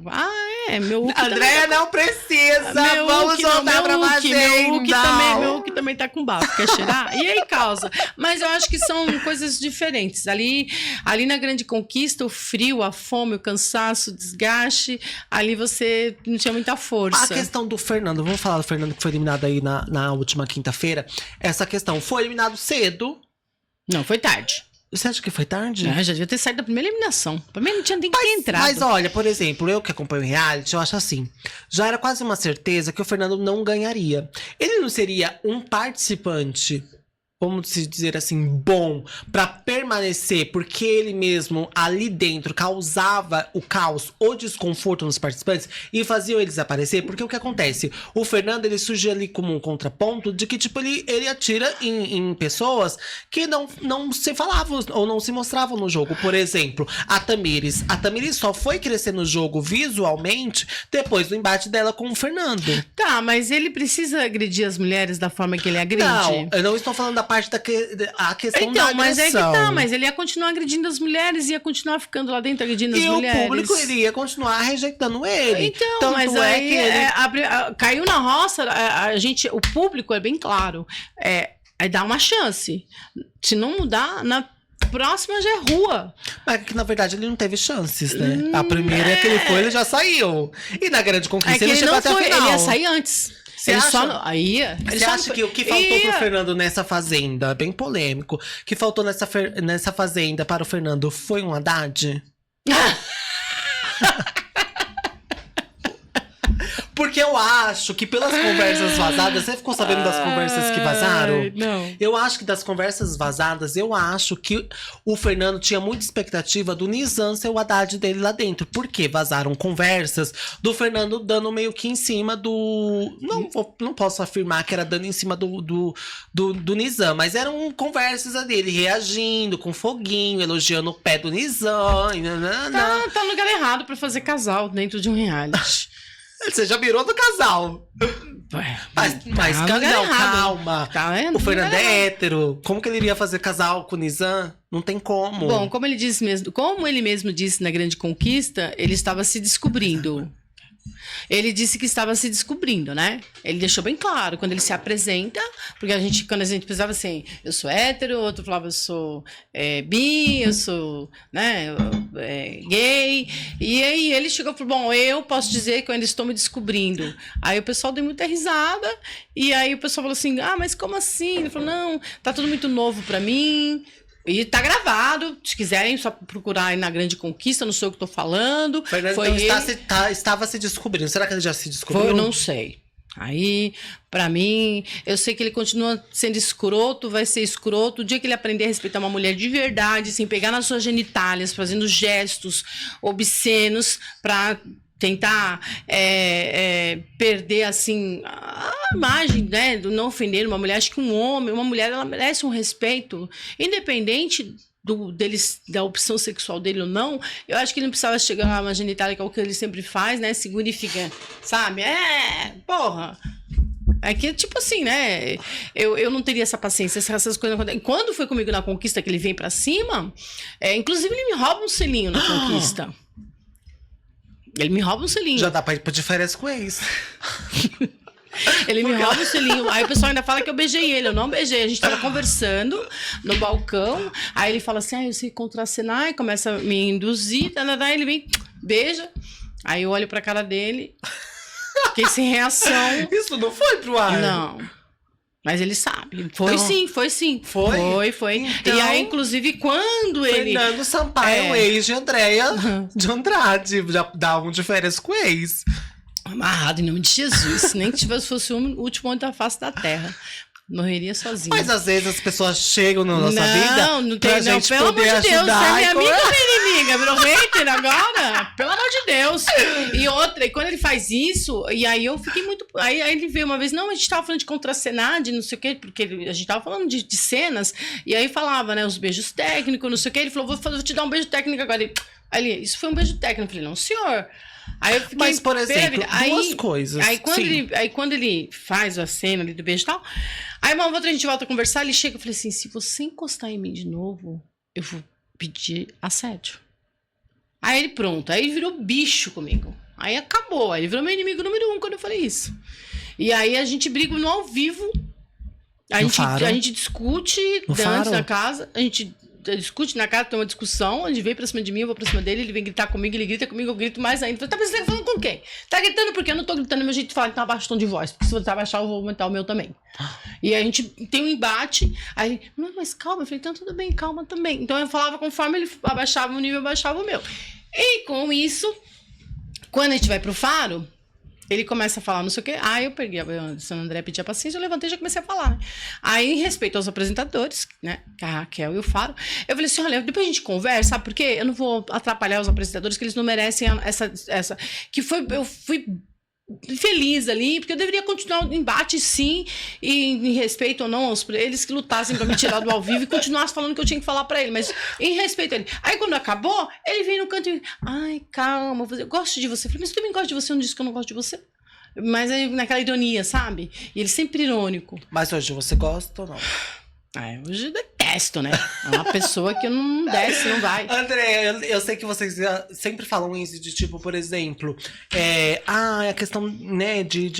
meu Hulk Andréia não precisa, vamos voltar pra fazenda. Meu Hulk também tá com bafo, quer cheirar? E aí causa. Mas eu acho que são coisas diferentes. Ali na Grande Conquista, o frio, a fome, o cansaço, o desgaste, ali você não tinha muita força. A questão do Fernando, vamos falar do Fernando que foi eliminado aí na última quinta-feira. Essa questão, foi eliminado cedo. Não, foi tarde. Você acha que foi tarde? Já devia ter saído da primeira eliminação. Pra mim não tinha nem que ter entrado. Mas olha, por exemplo, eu que acompanho o reality, eu acho assim, já era quase uma certeza que o Fernando não ganharia. Ele não seria um participante, vamos dizer assim, bom pra permanecer, porque ele mesmo ali dentro causava o caos, o desconforto nos participantes e fazia eles aparecer, porque o que acontece? O Fernando, ele surge ali como um contraponto de que, tipo, ele atira em pessoas que não se falavam ou não se mostravam no jogo. Por exemplo, a Tamires só foi crescer no jogo visualmente depois do embate dela com o Fernando. Tá, mas ele precisa agredir as mulheres da forma que ele agride? Não, eu não estou falando da parte a questão da agressão. Mas é que tá, mas ele ia continuar agredindo as mulheres, ia continuar ficando lá dentro agredindo as mulheres. E o público iria continuar rejeitando ele. Então, tanto mas é aí que ele... caiu na roça, o público é bem claro, é dar uma chance. Se não mudar, na próxima já é rua. Mas que na verdade ele não teve chances, né? A primeira que ele foi, ele já saiu. E na Grande Conquista ele chegou até a final. Ele ia sair antes. Você acha? Você acha que o que faltou pro Fernando nessa fazenda, bem polêmico, que faltou nessa fazenda para o Fernando foi um Haddad? Porque eu acho que pelas conversas vazadas... Você ficou sabendo das conversas que vazaram? Não. Eu acho que das conversas vazadas, eu acho que o Fernando tinha muita expectativa do Nizam ser o Haddad dele lá dentro. Porque vazaram conversas do Fernando dando meio que em cima do... Não posso afirmar que era dando em cima do Nizam, mas eram conversas dele reagindo com foguinho, elogiando o pé do Nizam. Tá no lugar errado pra fazer casal dentro de um reality. Você já virou do casal. Mas calma. O Fernando é hétero. Como que ele iria fazer casal com o Nizam? Não tem como. Bom, como ele mesmo disse na Grande Conquista, ele estava se descobrindo. Ele disse que estava se descobrindo, né? Ele deixou bem claro quando ele se apresenta, porque quando a gente pensava assim, eu sou hétero, outro falava eu sou bi, eu sou gay. E aí ele chegou e falou, bom, eu posso dizer que eu ainda estou me descobrindo. Aí o pessoal deu muita risada, e aí o pessoal falou assim, mas como assim? Ele falou, não, tá tudo muito novo pra mim. E tá gravado, se quiserem só procurar aí na Grande Conquista, não sei o que tô falando. Fernando estava se descobrindo. Será que ele já se descobriu? Eu não sei. Aí, pra mim, eu sei que ele continua sendo escroto, vai ser escroto. O dia que ele aprender a respeitar uma mulher de verdade, sem pegar nas suas genitálias, fazendo gestos obscenos pra tentar perder, assim, a imagem, né, do não ofender uma mulher. Acho que uma mulher, ela merece um respeito, independente da opção sexual dele ou não, eu acho que ele não precisava chegar lá na genitália, que é o que ele sempre faz, né? Segura e fica, sabe? Porra! É que, tipo assim, né? Eu não teria essa paciência, essas coisas. Quando foi comigo na conquista, que ele vem pra cima, inclusive ele me rouba um selinho na conquista. Ele me rouba um selinho. Já dá pra ir pra diferença com ex. Ele me rouba o selinho. Aí o pessoal ainda fala que eu beijei ele. Eu não beijei. A gente tava conversando no balcão. Aí ele fala assim, eu sei contracenar. E começa a me induzir. Aí ele vem, beija. Aí eu olho pra cara dele. Fiquei sem reação. Isso não foi pro ar? Não. Mas ele sabe. Foi sim. Foi. Então, e aí, inclusive, quando ele... Fernando Sampaio, ex de Andréia de Andrade. Já dá uma diferença com o ex. Amarrado em nome de Jesus. Nem que fosse o último homem da face da terra. Morreria sozinho. Mas às vezes as pessoas chegam na nossa vida. Não tem, não. Pelo amor de Deus, você é minha amiga ou minha inimiga? Virou hater agora? Pelo amor de Deus. E outra, e quando ele faz isso, e aí eu fiquei muito. Aí ele veio uma vez, não, a gente tava falando de contracenar, de não sei o quê, porque a gente tava falando de cenas, e aí falava, né, os beijos técnicos, não sei o quê. Ele falou, vou te dar um beijo técnico agora. Ele, isso foi um beijo técnico. Eu falei, não, senhor. Aí eu fiquei, mas, por exemplo, duas coisas. Aí quando ele faz a cena ali do beijo e tal, aí uma outra a gente volta a conversar, ele chega e fala assim, se você encostar em mim de novo, eu vou pedir assédio. Aí ele pronto, aí ele virou bicho comigo. Aí acabou, aí ele virou meu inimigo número 1 quando eu falei isso. E aí a gente briga no ao vivo, a gente discute dentro da casa, a gente discute na casa, tem uma discussão, ele vem pra cima de mim, eu vou pra cima dele, ele vem gritar comigo, ele grita comigo, eu grito mais ainda. Tá pensando que falando com quem? Tá gritando porque eu não tô gritando do meu jeito de falar, então abaixa o tom de voz, porque se você abaixar eu vou aumentar o meu também. E aí a gente tem um embate, aí ele, não, mas calma, eu falei, então tudo bem, calma também. Então eu falava conforme ele abaixava o nível, eu abaixava o meu. E com isso, quando a gente vai pro Faro, ele começa a falar não sei o quê. Aí eu peguei, o São André pedia paciência, eu levantei e já comecei a falar, né? Aí, em respeito aos apresentadores, né? A Raquel e o Faro, eu falei assim, olha, depois a gente conversa, sabe por quê? Eu não vou atrapalhar os apresentadores, que eles não merecem essa... Eu fui feliz ali, porque eu deveria continuar o embate, sim, e em respeito ou não aos eles que lutassem pra me tirar do ao vivo e continuassem falando o que eu tinha que falar pra ele, mas em respeito a ele. Aí quando acabou, ele veio no canto e ai, calma, eu gosto de você. Eu falei, mas eu também gosto de você, eu não disse que eu não gosto de você. Mas aí naquela ironia, sabe? E ele sempre irônico. Mas hoje você gosta ou não? Hoje eu detesto, né? É uma pessoa que não desce, não vai. André, eu sei que vocês sempre falam isso de tipo, por exemplo, a questão, né, de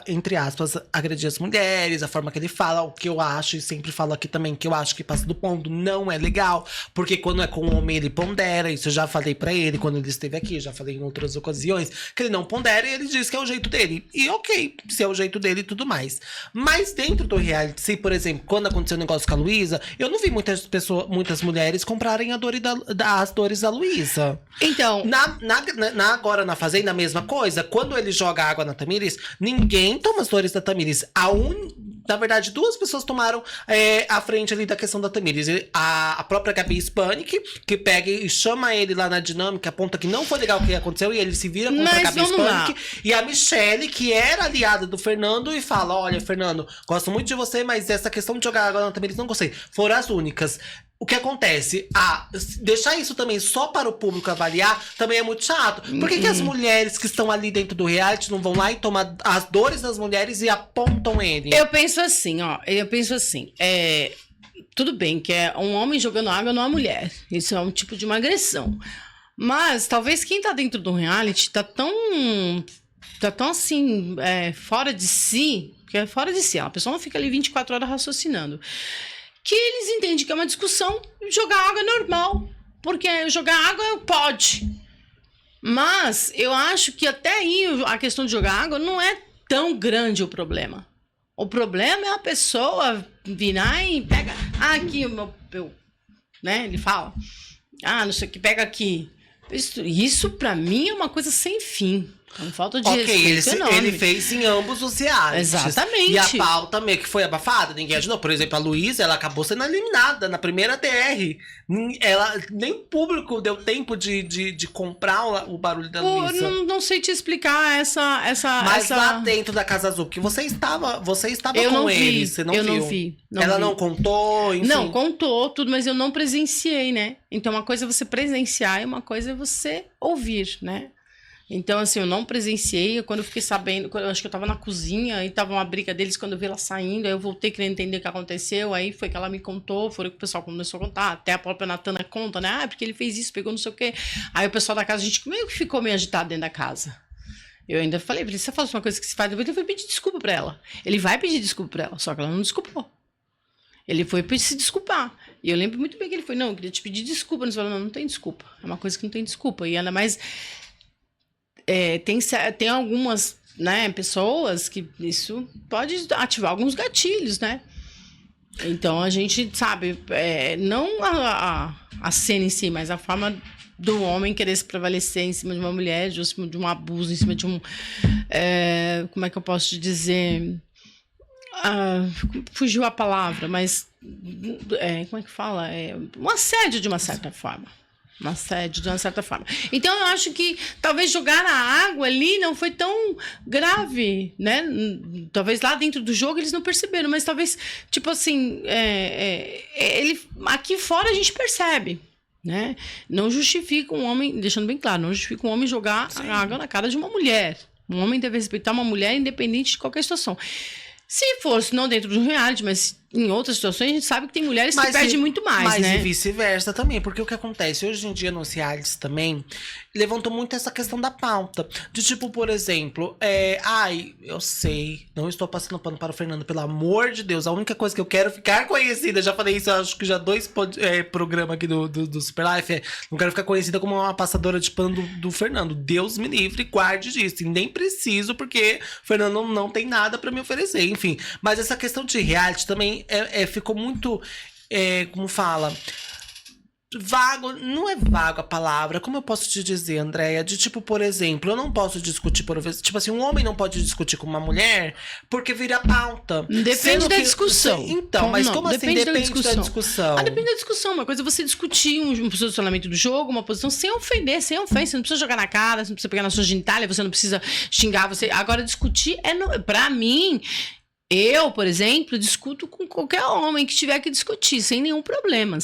entre aspas, agredir as mulheres, a forma que ele fala, o que eu acho, e sempre falo aqui também, que eu acho que passa do ponto, não é legal, porque quando é com o homem ele pondera, isso eu já falei pra ele quando ele esteve aqui, já falei em outras ocasiões, que ele não pondera e ele diz que é o jeito dele. E ok, se é o jeito dele e tudo mais. Mas dentro do reality, se, por exemplo, quando aconteceu o negócio com a Luísa, eu não vi muitas mulheres comprarem as dores da Luísa. Então... Agora na Fazenda, a mesma coisa. Quando ele joga água na Tamires, ninguém toma as dores da Tamires. Na verdade, duas pessoas tomaram a frente ali da questão da Tamires. A própria Gabi Hispanic, que pega e chama ele lá na dinâmica, aponta que não foi legal o que aconteceu, e ele se vira contra a Gabi Hispanic. E a Michelle, que era aliada do Fernando, e fala, olha, Fernando, gosto muito de você, mas essa questão de jogar água na Tamires não gostei. Foram as únicas. O que acontece? Deixar isso também só para o público avaliar também é muito chato. Por que as mulheres que estão ali dentro do reality não vão lá e tomam as dores das mulheres e apontam ele? Eu penso assim, tudo bem que é um homem jogando água não é mulher. Isso é um tipo de uma agressão. Mas talvez quem tá dentro do reality tá tão assim, fora de si, porque é fora de si. A pessoa não fica ali 24 horas raciocinando. Que eles entendem que é uma discussão, jogar água é normal, porque jogar água pode. Mas eu acho que até aí a questão de jogar água não é tão grande o problema. O problema é a pessoa virar e pega aqui o meu, né? Ele fala, não sei o que, pega aqui. Isso pra mim é uma coisa sem fim. Uma falta de Ok, respeito enorme. ele fez em ambos os realities. Exatamente. E a pauta meio que foi abafada, ninguém ajudou. Por exemplo, a Luísa, ela acabou sendo eliminada na primeira DR. Nem o público deu tempo de comprar o barulho da Luísa. Não sei te explicar essa. Mas lá dentro da Casa Azul, porque você estava eu com não ele, vi, você não eu viu. não vi. Ela não contou, enfim. Não, contou tudo, mas eu não presenciei, né? Então, uma coisa é você presenciar e uma coisa é você ouvir, né? Então, assim, eu não presenciei. Quando eu fiquei sabendo, eu acho que eu tava na cozinha e tava uma briga deles, quando eu vi ela saindo, aí eu voltei querendo entender o que aconteceu, aí foi que ela me contou, foi que o pessoal começou a contar, até a própria Natana conta, né? Porque ele fez isso, pegou não sei o quê. Aí o pessoal da casa, a gente meio que ficou meio agitado dentro da casa. Eu ainda falei, se você faz uma coisa que se faz, depois ele foi pedir desculpa pra ela. Ele vai pedir desculpa pra ela, só que ela não desculpou. Ele foi se desculpar. E eu lembro muito bem que ele foi, não, eu queria te pedir desculpa. Ele falou, não tem desculpa. É uma coisa que não tem desculpa. E ainda mais... tem algumas, né, pessoas que isso pode ativar alguns gatilhos, né? Então a gente sabe, não a cena em si, mas a forma do homem querer se prevalecer em cima de uma mulher, em cima de um abuso, em cima de um... como é que eu posso te dizer? Fugiu a palavra, mas... como é que fala? Um assédio de uma certa forma. Um assédio de uma certa forma. Então, eu acho que talvez jogar a água ali não foi tão grave, né? Talvez lá dentro do jogo eles não perceberam, mas talvez, tipo assim, aqui fora a gente percebe, né? Não justifica um homem, deixando bem claro, não justifica um homem jogar a água na cara de uma mulher. Um homem deve respeitar uma mulher independente de qualquer situação. Se fosse não dentro de um reality, mas em outras situações, a gente sabe que tem mulheres que perdem muito mais, né? Mas e vice-versa também, porque o que acontece hoje em dia nos realities também, levantou muito essa questão da pauta. De tipo, por exemplo, eu sei, não estou passando pano para o Fernando, pelo amor de Deus, a única coisa que eu quero ficar conhecida, já falei isso, eu acho que já 2 programas aqui do Super Life, não quero ficar conhecida como uma passadora de pano do Fernando. Deus me livre, guarde disso. E nem preciso, porque o Fernando não tem nada para me oferecer, enfim. Mas essa questão de reality também ficou muito, como fala, vago, não é vago a palavra, como eu posso te dizer, Andréia? De tipo, por exemplo, eu não posso discutir, tipo assim, um homem não pode discutir com uma mulher porque vira pauta. Depende da discussão. Então, mas como assim depende da discussão? Depende da discussão. Uma coisa é você discutir um posicionamento do jogo, uma posição sem ofender, sem ofensa. Você não precisa jogar na cara, você não precisa pegar na sua genitália, você não precisa xingar. Agora, discutir pra mim... Eu, por exemplo, discuto com qualquer homem que tiver que discutir, sem nenhum problema.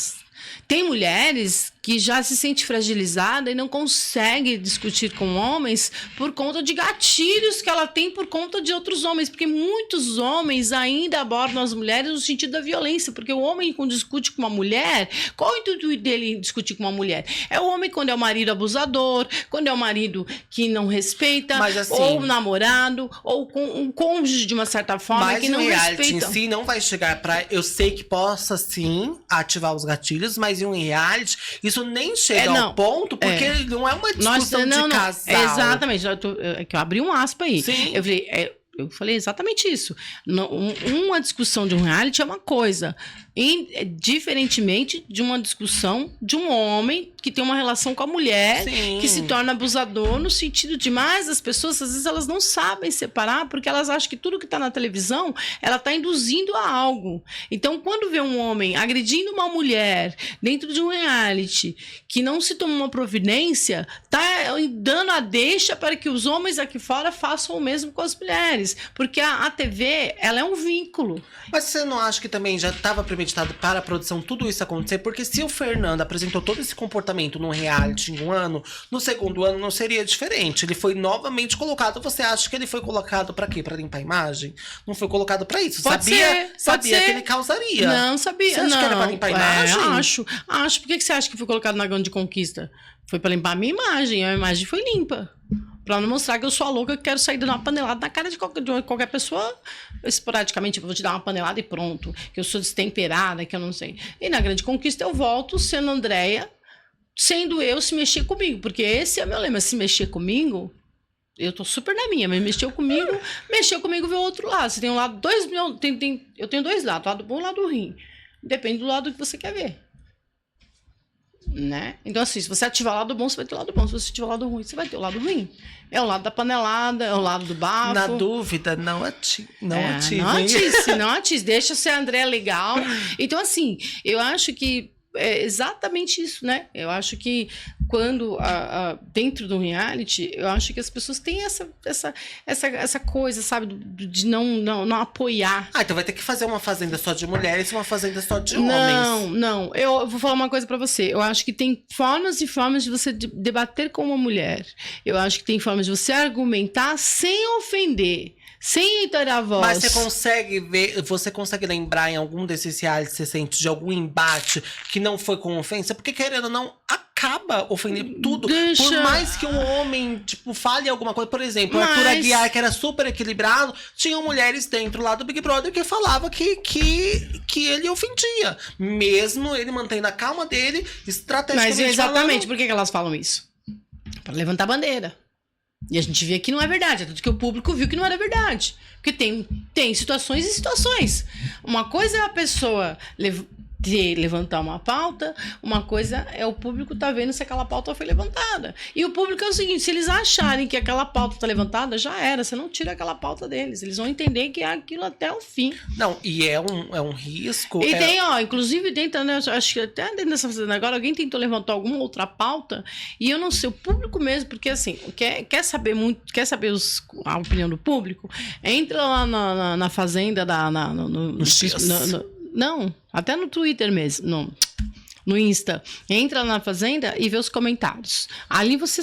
Tem mulheres que já se sente fragilizada e não consegue discutir com homens por conta de gatilhos que ela tem por conta de outros homens, porque muitos homens ainda abordam as mulheres no sentido da violência, porque o homem quando discute com uma mulher, qual é o intuito dele discutir com uma mulher? É o homem quando é o marido abusador, quando é o marido que não respeita, mas, assim, ou o namorado, ou com um cônjuge de uma certa forma que não respeita. Em si não vai chegar pra... Eu sei que possa sim ativar os gatilhos, mas em um reality, isso nem chega ao ponto, porque não é uma discussão de casal. Exatamente. Eu abri um aspa aí. Sim. Eu falei exatamente isso. Uma discussão de um reality é uma coisa. Diferentemente de uma discussão de um homem que tem uma relação com a mulher, sim, que se torna abusador no sentido de mais as pessoas, às vezes elas não sabem separar porque elas acham que tudo que está na televisão, ela está induzindo a algo. Então, quando vê um homem agredindo uma mulher dentro de um reality que não se toma uma providência, tá dando a deixa para que os homens aqui fora façam o mesmo com as mulheres. Porque a TV, ela é um vínculo. Mas você não acha que também já estava premeditado para a produção tudo isso acontecer? Porque se o Fernando apresentou todo esse comportamento num reality em um ano, no segundo ano não seria diferente. Ele foi novamente colocado. Você acha que ele foi colocado para quê? Para limpar a imagem? Não foi colocado para isso. Sabia que ele causaria. Não, sabia. Você acha que era para limpar a imagem? Acho. Por que você acha que foi colocado na Grande Conquista? Foi para limpar a minha imagem. A imagem foi limpa. Pra não mostrar que eu sou a louca que quero sair dando uma panelada na cara de qualquer pessoa. Esporadicamente, eu vou te dar uma panelada e pronto. Que eu sou destemperada, que eu não sei. E na Grande Conquista eu volto sendo Andréia, sendo eu se mexer comigo. Porque esse é o meu lema. Se mexer comigo, eu tô super na minha. Mas mexeu comigo vê o outro lado. Você tem um lado, eu tenho 2 lados. Lado bom e lado ruim. Depende do lado que você quer ver. Né? Então, assim, se você ativar o lado bom, você vai ter o lado bom. Se você ativar o lado ruim, você vai ter o lado ruim. É o lado da panelada, é o lado do bafo. Na dúvida, não ative. Não atisse. Deixa ser a André legal. Então, assim, eu acho que é exatamente isso, né? Eu acho que quando dentro do reality, eu acho que as pessoas têm essa coisa, sabe, de não apoiar. Então vai ter que fazer uma fazenda só de mulheres e uma fazenda só de homens. Não. Eu vou falar uma coisa pra você. Eu acho que tem formas e formas de você debater com uma mulher. Eu acho que tem formas de você argumentar sem ofender. Sem entrar a voz. Mas você consegue lembrar em algum desses realities que você sente de algum embate que não foi com ofensa? Porque querendo ou não, acaba ofendendo tudo. Por mais que um homem, tipo, fale alguma coisa. Por exemplo, o Arthur Aguiar, que era super equilibrado, tinham mulheres dentro lá do Big Brother que falava que ele ofendia. Mesmo ele mantendo a calma dele, estrategicamente. Mas exatamente, por que elas falam isso? Pra levantar a bandeira. E a gente vê que não é verdade, tanto que o público viu que não era verdade. Porque tem situações e situações. Uma coisa é a pessoa levantar uma pauta, uma coisa é o público tá vendo se aquela pauta foi levantada. E o público é o seguinte, se eles acharem que aquela pauta tá levantada, já era, você não tira aquela pauta deles. Eles vão entender que é aquilo até o fim. Não, e é um risco. E tem, inclusive dentro, né, acho que até dentro dessa fazenda agora, alguém tentou levantar alguma outra pauta, e eu não sei, o público mesmo, porque assim, quer saber a opinião do público, entra lá na fazenda não, até no Twitter mesmo, no Insta. Entra na Fazenda e vê os comentários. Ali você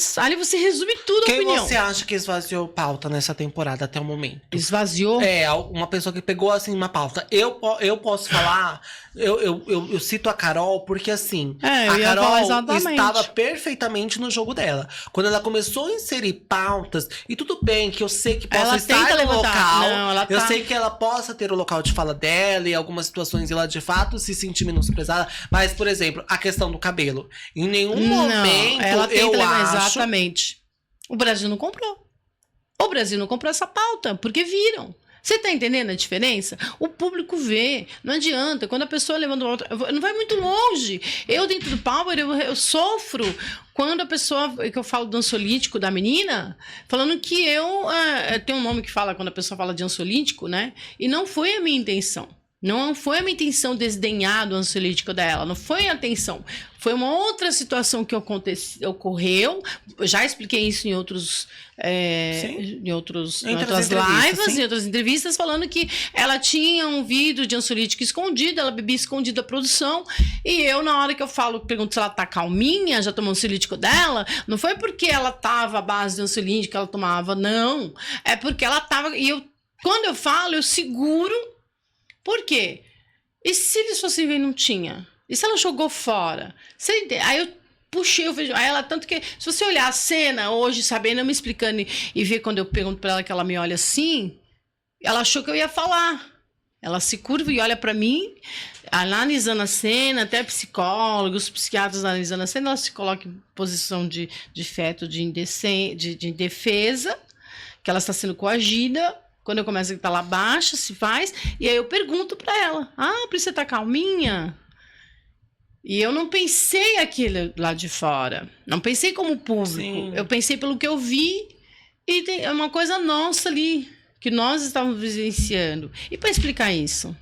resume tudo a opinião. Quem você acha que esvaziou pauta nessa temporada até o momento? Esvaziou? Uma pessoa que pegou, assim, uma pauta. Eu posso falar... Eu cito a Carol porque, assim... a Carol estava perfeitamente no jogo dela. Quando ela começou a inserir pautas... E tudo bem que eu sei que possa estar no local. Eu sei que ela possa ter o local de fala dela. E algumas situações ela, de fato, se sentir menosprezada. Mas, por exemplo, a questão do cabelo. Em nenhum momento ela tenta acho... Exatamente. O Brasil não comprou. O Brasil não comprou essa pauta, porque viram. Você tá entendendo a diferença? O público vê. Não adianta. Quando a pessoa levanta outra... Não vai muito longe. Eu, dentro do Power, eu sofro quando a pessoa... Que eu falo do ansiolítico da menina, falando que tem um nome que fala quando a pessoa fala de ansiolítico, né? E não foi a minha intenção. Não foi a minha intenção desdenhar do ansiolítico dela, não foi a intenção. Foi uma outra situação que ocorreu. Eu já expliquei isso em outras lives, em outras entrevistas, falando que ela tinha um vidro de ansiolítico escondido, ela bebia escondido da produção. E eu, na hora que eu pergunto se ela tá calminha, já tomou ansiolítico dela, não foi porque ela tava à base de ansiolítico que ela tomava, não. É porque ela tava. Quando eu falo, eu seguro. Por quê? E se eles fossem ver e não tinha? E se ela jogou fora? Aí eu puxei, aí ela, tanto que, se você olhar a cena hoje, sabendo, me explicando e ver quando eu pergunto pra ela que ela me olha assim, ela achou que eu ia falar. Ela se curva e olha pra mim, analisando a cena, até psicólogos, psiquiatras analisando a cena, ela se coloca em posição de feto, de indefesa, que ela está sendo coagida. Quando eu começo a gritar, ela baixa, se faz, e aí eu pergunto pra ela, por isso você tá calminha? E eu não pensei aquilo lá de fora, não pensei como público, Sim. Eu pensei pelo que eu vi, e é uma coisa nossa ali, que nós estávamos vivenciando. E para explicar isso?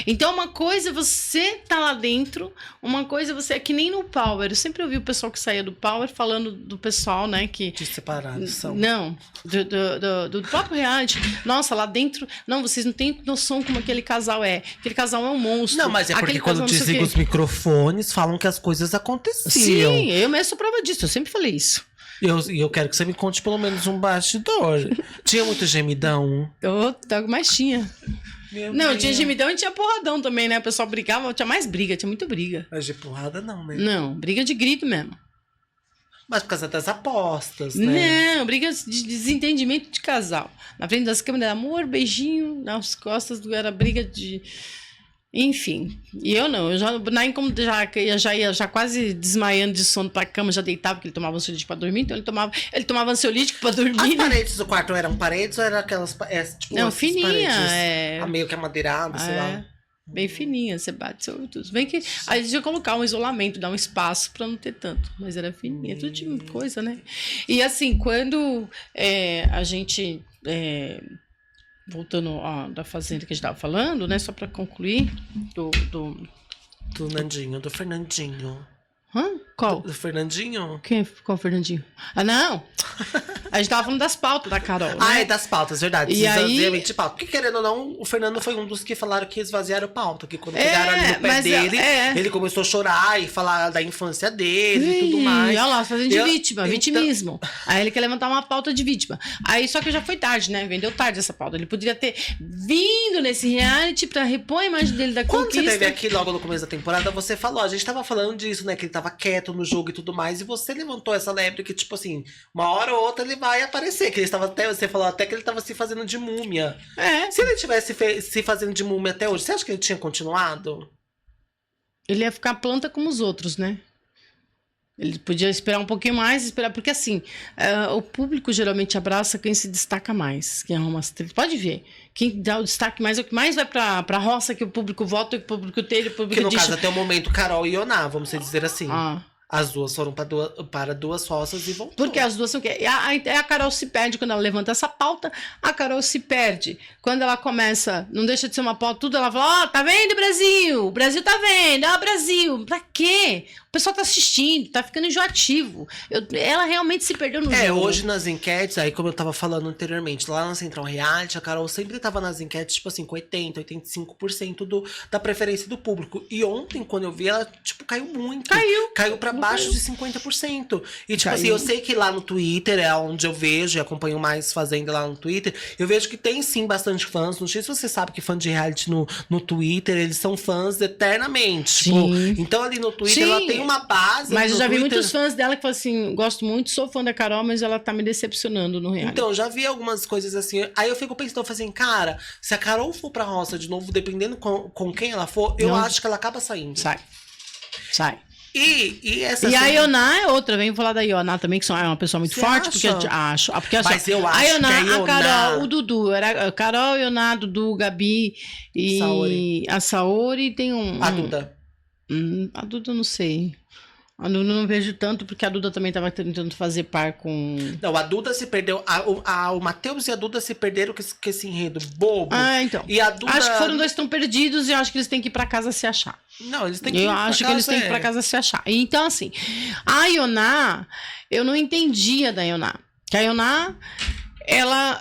Então, uma coisa é você tá lá dentro, uma coisa você é que nem no Power. Eu sempre ouvi o pessoal que saía do Power falando do pessoal, né? De separação. Não, do próprio reality. Nossa, lá dentro. Não, vocês não têm noção como aquele casal é. Aquele casal é um monstro. Não, mas é porque quando desliga os microfones, falam que as coisas aconteciam. Sim, eu mesmo sou prova disso, eu sempre falei isso. E eu quero que você me conte pelo menos um bastidor. Tinha muito gemidão? Mas tinha. Tinha gemidão e tinha porradão também, né? O pessoal brigava, tinha mais briga, tinha muita briga. Mas de porrada não, né? Não, briga de grito mesmo. Mas por causa das apostas, né? Não, briga de desentendimento de casal. Na frente das câmeras, amor, beijinho, nas costas era briga de... Enfim, e eu não, eu já ia quase desmaiando de sono pra cama, já deitava, porque ele tomava ansiolítico pra dormir, então ele tomava ansiolítico pra dormir. As paredes do quarto eram paredes ou eram aquelas, tipo, não, fininha, meio que amadeirada, sei lá. Bem fininha, você bate sobre tudo. Vem que aí deixa eu colocar um isolamento, dar um espaço para não ter tanto. Mas era fininha, tudo de coisa, né? E assim, quando a gente. Voltando da fazenda que a gente estava falando, né? Só para concluir, Do Nandinho, do Fernandinho. Hã? Qual? Do Fernandinho? Qual o Fernandinho? Ah, não! A gente tava falando das pautas da Carol, né? Das pautas, verdade. E aí... Esvaziamento de pauta. Porque, querendo ou não, o Fernando foi um dos que falaram que esvaziaram pauta. Que quando pegaram ali no pé dele, ele começou a chorar e falar da infância dele e tudo mais. Olha lá, fazendo de vítima, vitimismo. Aí ele quer levantar uma pauta de vítima. Aí, só que já foi tarde, né? Vendeu tarde essa pauta. Ele poderia ter vindo nesse reality pra repor a imagem dele da quando conquista. Quando você teve aqui logo no começo da temporada, você falou, a gente tava falando disso, né? Que ele tava quieto no jogo e tudo mais. E você levantou essa lebre que, tipo assim, uma hora ou outra ele vai aparecer. Que ele estava até, você falou até que ele tava se fazendo de múmia. Se ele tivesse se fazendo de múmia até hoje, você acha que ele tinha continuado? Ele ia ficar planta como os outros, né? Ele podia esperar um pouquinho mais, porque assim, o público geralmente abraça quem se destaca mais, quem arruma as treta. Pode ver, quem dá o destaque mais é o que mais vai pra roça, que o público vota, que o público tem, o público que no caso, até o momento, Carol e Ioná, vamos dizer assim. As duas foram para duas roças e voltou. Porque as duas são o quê? A Carol se perde quando ela levanta essa pauta, a Carol se perde. Quando ela começa, não deixa de ser uma pauta, tudo, ela fala, tá vendo, Brasil? O Brasil tá vendo, Brasil. Pra quê? O pessoal tá assistindo, tá ficando enjoativo. Ela realmente se perdeu no jogo. Hoje nas enquetes, aí como eu tava falando anteriormente, lá na Central Reality, a Carol sempre tava nas enquetes, tipo assim, com 80%, 85% da preferência do público. E ontem, quando eu vi, ela, tipo, caiu muito. Caiu pra baixo de 50%. E, tipo assim, eu sei que lá no Twitter é onde eu vejo e acompanho mais Fazenda lá no Twitter. Eu vejo que tem, sim, bastante fãs. Não sei se você sabe que fã de reality no Twitter, eles são fãs eternamente. Sim. Tipo, então ali no Twitter ela tem uma base. Mas eu já vi muitos fãs dela que falam assim, gosto muito, sou fã da Carol, mas ela tá me decepcionando no reality. Então, já vi algumas coisas assim. Aí eu fico pensando, assim, cara, se a Carol for pra roça de novo, dependendo com quem ela for, eu acho que ela acaba saindo. Sai. E a Ioná é outra, vem falar da Ioná também, que é uma pessoa muito forte, acha? Porque acho. Porque, mas eu acho a Ioná, que a Ioná... Carol, o Dudu, era Carol, Ioná, Dudu, Gabi e a Saori tem a Duda. A Duda eu não sei. A Duda eu não vejo tanto, porque a Duda também tava tentando fazer par com... Não, a Duda se perdeu. O Matheus e a Duda se perderam com esse enredo bobo. Então. E a Duda... Acho que foram dois que estão perdidos e eu acho que eles têm que ir pra casa se achar. Não, eles têm que ir pra casa. Eu acho que eles têm que ir pra casa se achar. Então, assim, a Ioná, eu não entendia da Ioná. Que a Ioná, ela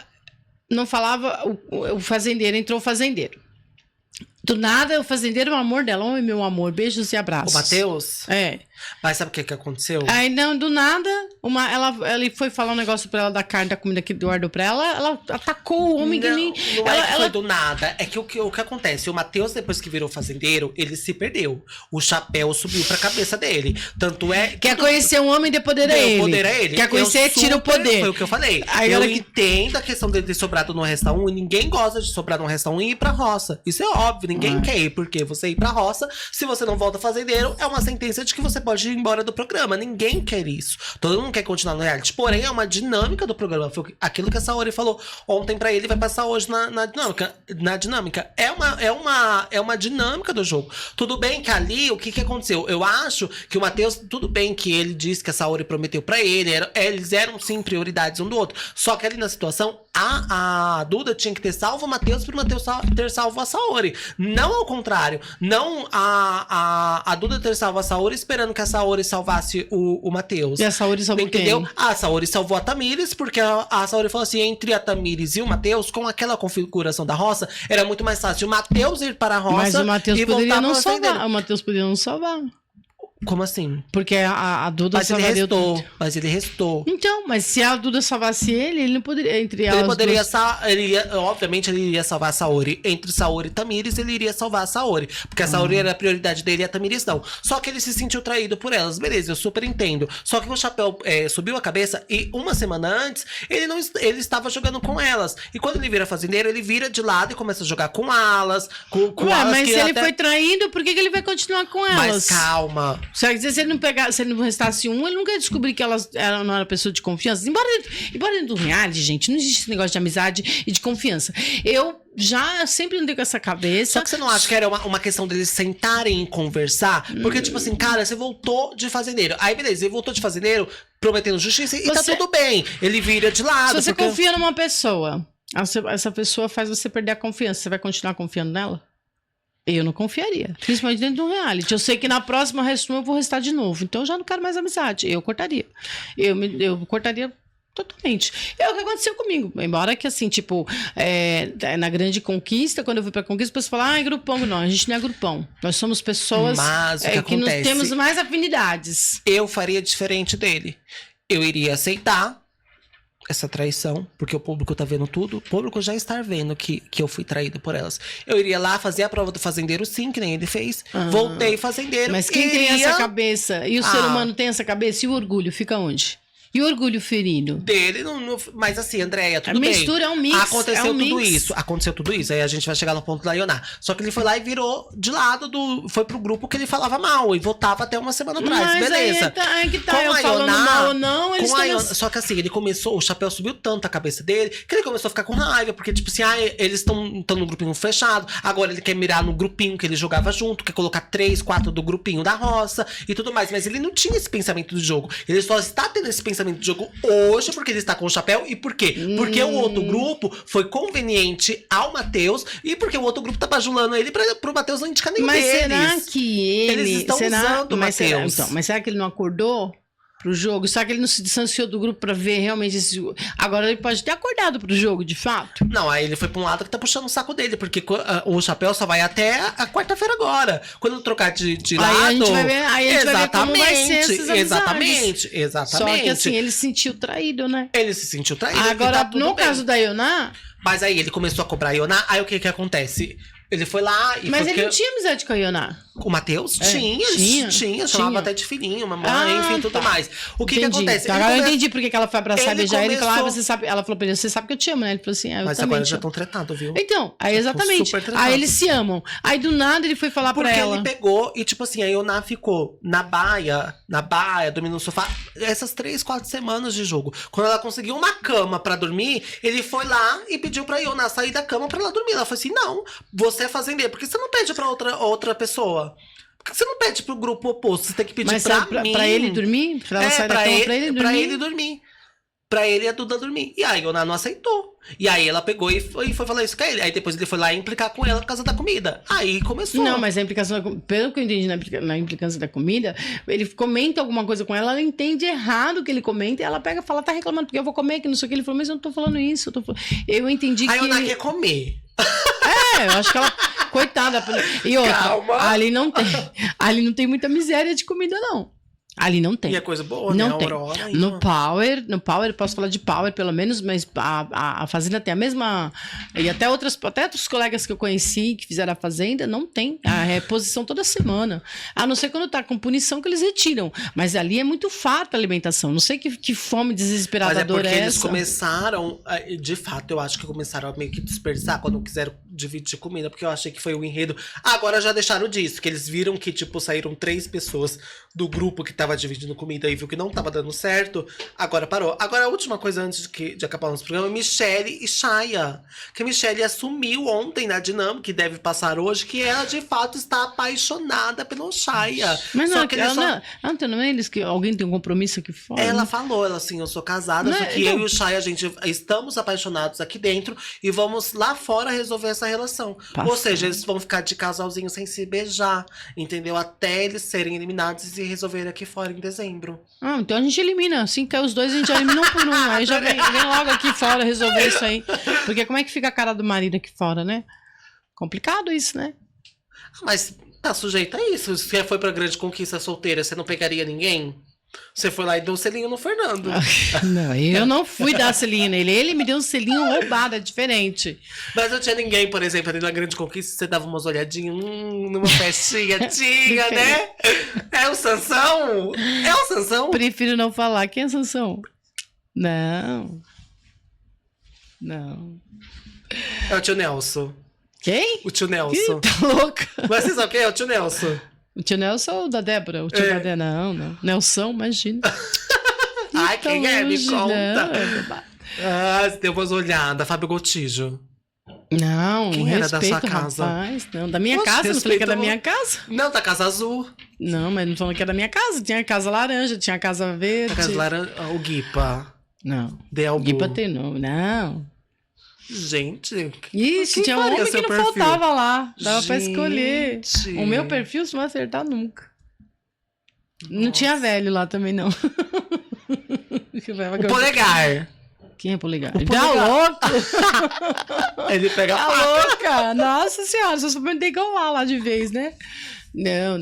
não falava... O fazendeiro, entrou o fazendeiro. Do nada, o fazendeiro é o amor dela. Oi, meu amor, beijos e abraços. O Matheus? Mas sabe o que aconteceu? Aí, não, do nada, ele foi falar um negócio pra ela da carne, da comida que guardou pra ela, ela atacou o homem. Não foi do nada. É que o que acontece? O Matheus, depois que virou fazendeiro, ele se perdeu. O chapéu subiu pra cabeça dele. Tanto é... Quer conhecer um homem, dê poder a ele. Poder a ele. Quer conhecer, tira o poder. Foi o que eu falei. Aí, eu entendo a questão dele ter sobrado no Resta 1 e ninguém gosta de sobrar no Resta 1 e ir pra roça. Isso é óbvio, ninguém quer ir, porque você ir pra roça, se você não volta fazendeiro, é uma sentença de que você pode ir embora do programa. Ninguém quer isso. Todo mundo quer continuar no reality. Porém, é uma dinâmica do programa. Foi aquilo que a Saori falou ontem pra ele, vai passar hoje na dinâmica. Na dinâmica. É uma dinâmica do jogo. Tudo bem que ali, o que aconteceu? Eu acho que o Matheus, tudo bem que ele disse que a Saori prometeu pra ele, eles eram sim prioridades um do outro. Só que ali na situação, a Duda tinha que ter salvo o Matheus pro Matheus ter salvo a Saori. Não ao contrário. Não a Duda ter salvo a Saori esperando que a Saori salvasse o Matheus. E a Saori salvou entendeu? Quem? A Saori salvou a Tamires, porque a Saori falou assim, entre a Tamires e o Matheus, com aquela configuração da roça, era muito mais fácil o Matheus ir para a roça. Mas o Matheus e poderia não salvar. salvar. O Matheus poderia não salvar. Como assim? Porque a Duda salvaria tudo. Mas ele restou. Então, mas se a Duda salvasse ele não poderia, entre elas. Ele poderia obviamente, ele iria salvar a Saori. Entre Saori e Tamires, ele iria salvar a Saori. Porque a Saori era a prioridade dele e a Tamires não. Só que ele se sentiu traído por elas. Beleza, eu super entendo. Só que o Chapéu subiu a cabeça e uma semana antes, ele estava jogando com elas. E quando ele vira fazendeiro, ele vira de lado e começa a jogar com alas. Com alas mas se ele foi traído, por que ele vai continuar com elas? Mas calma. Só que se ele não pegar, se ele não restasse um, ele nunca ia descobrir que ela não era pessoa de confiança. Embora dentro do reality, gente, não existe esse negócio de amizade e de confiança. Eu já sempre andei com essa cabeça. Só que você não acha que era uma questão deles sentarem e conversar? Porque, tipo assim, cara, você voltou de fazendeiro. Aí, beleza, ele voltou de fazendeiro, prometendo justiça e tá tudo bem. Ele vira de lado. Se você confia numa pessoa, essa pessoa faz você perder a confiança. Você vai continuar confiando nela? Eu não confiaria. Principalmente dentro de um reality. Eu sei que na próxima reunião eu vou restar de novo. Então eu já não quero mais amizade. Eu cortaria. Eu cortaria totalmente. É o que aconteceu comigo. Embora que assim, tipo, na grande conquista, quando eu fui pra conquista, o pessoal fala, grupão. Não, a gente não é grupão. Nós somos pessoas que nos temos mais afinidades. Eu faria diferente dele. Eu iria aceitar essa traição, porque o público tá vendo tudo. O público já está vendo que eu fui traído por elas. Eu iria lá fazer a prova do fazendeiro, sim, que nem ele fez. Voltei fazendeiro. Mas quem tem essa cabeça? E o ser humano tem essa cabeça? E o orgulho fica onde? E o orgulho ferido? Dele, mas assim, Andréia, tudo bem. A mistura é um mix. Aconteceu tudo isso. Aí a gente vai chegar no ponto da Ioná. Só que ele foi lá e virou de lado foi pro grupo que ele falava mal e votava até uma semana atrás. Mas beleza. Aí que tá, eu falando mal ou não, eles Só que assim, ele começou, o chapéu subiu tanto a cabeça dele, que ele começou a ficar com raiva, porque tipo assim, eles estão no grupinho fechado, agora ele quer mirar no grupinho que ele jogava junto, quer colocar 3, 4 do grupinho da roça e tudo mais. Mas ele não tinha esse pensamento de jogo. Ele só está tendo esse pensamento de jogo hoje porque ele está com o chapéu. E por quê? Porque o outro grupo foi conveniente ao Matheus e porque o outro grupo tá bajulando ele pro Matheus não indicar nenhum deles. Mas será que eles estão usando o Matheus? Mas será que ele não acordou pro jogo? Será que ele não se distanciou do grupo pra ver realmente esse... Agora ele pode ter acordado pro jogo, de fato. Não, aí ele foi pra um lado que tá puxando o saco dele, porque o chapéu só vai até a quarta-feira agora. Quando trocar de lado... Aí a gente vai ver, vai ver como vai ser essas amizades. Exatamente. Só que assim, ele se sentiu traído, né? Ele se sentiu traído. Agora, tá no caso da Ioná... Mas aí ele começou a cobrar a Ioná, aí o que acontece? Ele foi lá e... Mas ele não tinha amizade com a Ioná. O Matheus? Tinha. Chamava até de filhinho, mamãe, enfim, tudo mais. O que acontece? Agora eu entendi porque que ela foi abraçar e beijar ele e falar, você sabe... Ela falou pra ele, você sabe que eu te amo, né? Ele falou assim, mas agora já estão tretados, viu? Então, aí exatamente. Aí eles se amam. Aí do nada ele foi falar pra ela. Porque ele pegou e tipo assim, a Ioná ficou na baia, dormindo no sofá, essas 3, 4 semanas de jogo. Quando ela conseguiu uma cama pra dormir, ele foi lá e pediu pra Ioná sair da cama pra ela dormir. Ela falou assim, não, você é fazendeiro, porque você não pede pra outra pessoa? Por que você não pede pro grupo oposto? Você tem que pedir pra mim. Pra ele dormir? Pra ela sair da cama pra ele dormir? Pra ele dormir. Pra ele e a Duda dormir. E aí a Ioná não aceitou. E aí ela pegou e foi falar isso com ele. Aí depois ele foi lá implicar com ela por causa da comida. Aí começou. Não, mas a implicação, pelo que eu entendi na implicância da comida, ele comenta alguma coisa com ela entende errado o que ele comenta, e ela pega e fala, tá reclamando porque eu vou comer, que não sei o que. Ele falou, mas eu não tô falando isso. Eu entendi que... A Ioná quer comer. Eu acho que ela... Coitada. E outra, Calma. ali não tem muita miséria de comida, não. Ali não tem. E é coisa boa, não né? Tem. Aurora, no Power, posso falar de Power pelo menos, mas a Fazenda tem a mesma... E até outros colegas que eu conheci que fizeram a Fazenda, não tem. A reposição toda semana. A não ser quando tá com punição que eles retiram. Mas ali é muito farta a alimentação. Não sei que fome desesperadora mas é porque eles essa. começaram, de fato, eu acho que começaram a meio que dispersar quando quiseram dividir comida, porque eu achei que foi o enredo. Agora já deixaram disso, que eles viram que, tipo, saíram 3 pessoas do grupo que tava dividindo comida e viu que não tava dando certo, agora parou. Agora, a última coisa antes de acabar o nosso programa, Michelle e Shaya. Que a Michelle assumiu ontem na dinâmica, que deve passar hoje, que ela, de fato, está apaixonada pelo Shaya. Mas não, ela não tem eles que alguém tem um compromisso aqui fora? Ela falou, ela assim, eu sou casada, só que eu e o Shaya, a gente estamos apaixonados aqui dentro e vamos lá fora resolver essa relação. Ou seja, eles vão ficar de casalzinho sem se beijar, entendeu? Até eles serem eliminados e resolverem aqui fora em dezembro. Então a gente elimina. Assim que os dois, a gente elimina um por um. Aí já vem logo aqui fora resolver isso aí. Porque como é que fica a cara do marido aqui fora, né? Complicado isso, né? Mas tá sujeito a isso. Se você foi pra grande conquista solteira, você não pegaria ninguém? Você foi lá e deu um selinho no Fernando. Não, eu não fui dar selinho nele. Ele me deu um selinho roubado, é diferente. Mas não tinha ninguém, por exemplo, ali na grande conquista, você dava umas olhadinhas, numa festinha antiga, né? É o Sansão? É o Sansão? Prefiro não falar. Quem é Sansão? Não. É o tio Nelson. Quem? O tio Nelson. Tá louca? Mas você sabe quem é o tio Nelson? O tio Nelson ou o da Débora? O tio da Débora, não. Nelson, imagina. Ai, quem é? Me conta. Não, Ah, você deu umas olhadas. Fábio Gotijo. não, Quem era da sua respeito, casa? Rapaz. Não, da minha Poxa, casa, não falei que é da respeito- minha casa. Não, da Casa Azul. Não, mas não falando que é da minha casa. Tinha a casa laranja, tinha a casa verde. Da Casa Laranja. O Guipa. Não. Delbu. Guipa tem nome, não. Gente. Ixi, Quem tinha um faria homem que seu não perfil? faltava lá. Dava pra escolher. Gente. O meu perfil, você não vai acertar nunca. Não tinha velho lá também, não. O Polegar. Quem é polegar? O Ele tá Polegar. louco? Ele pega a Tá faca. louca? Nossa senhora, só me degolar lá de vez, né? Não.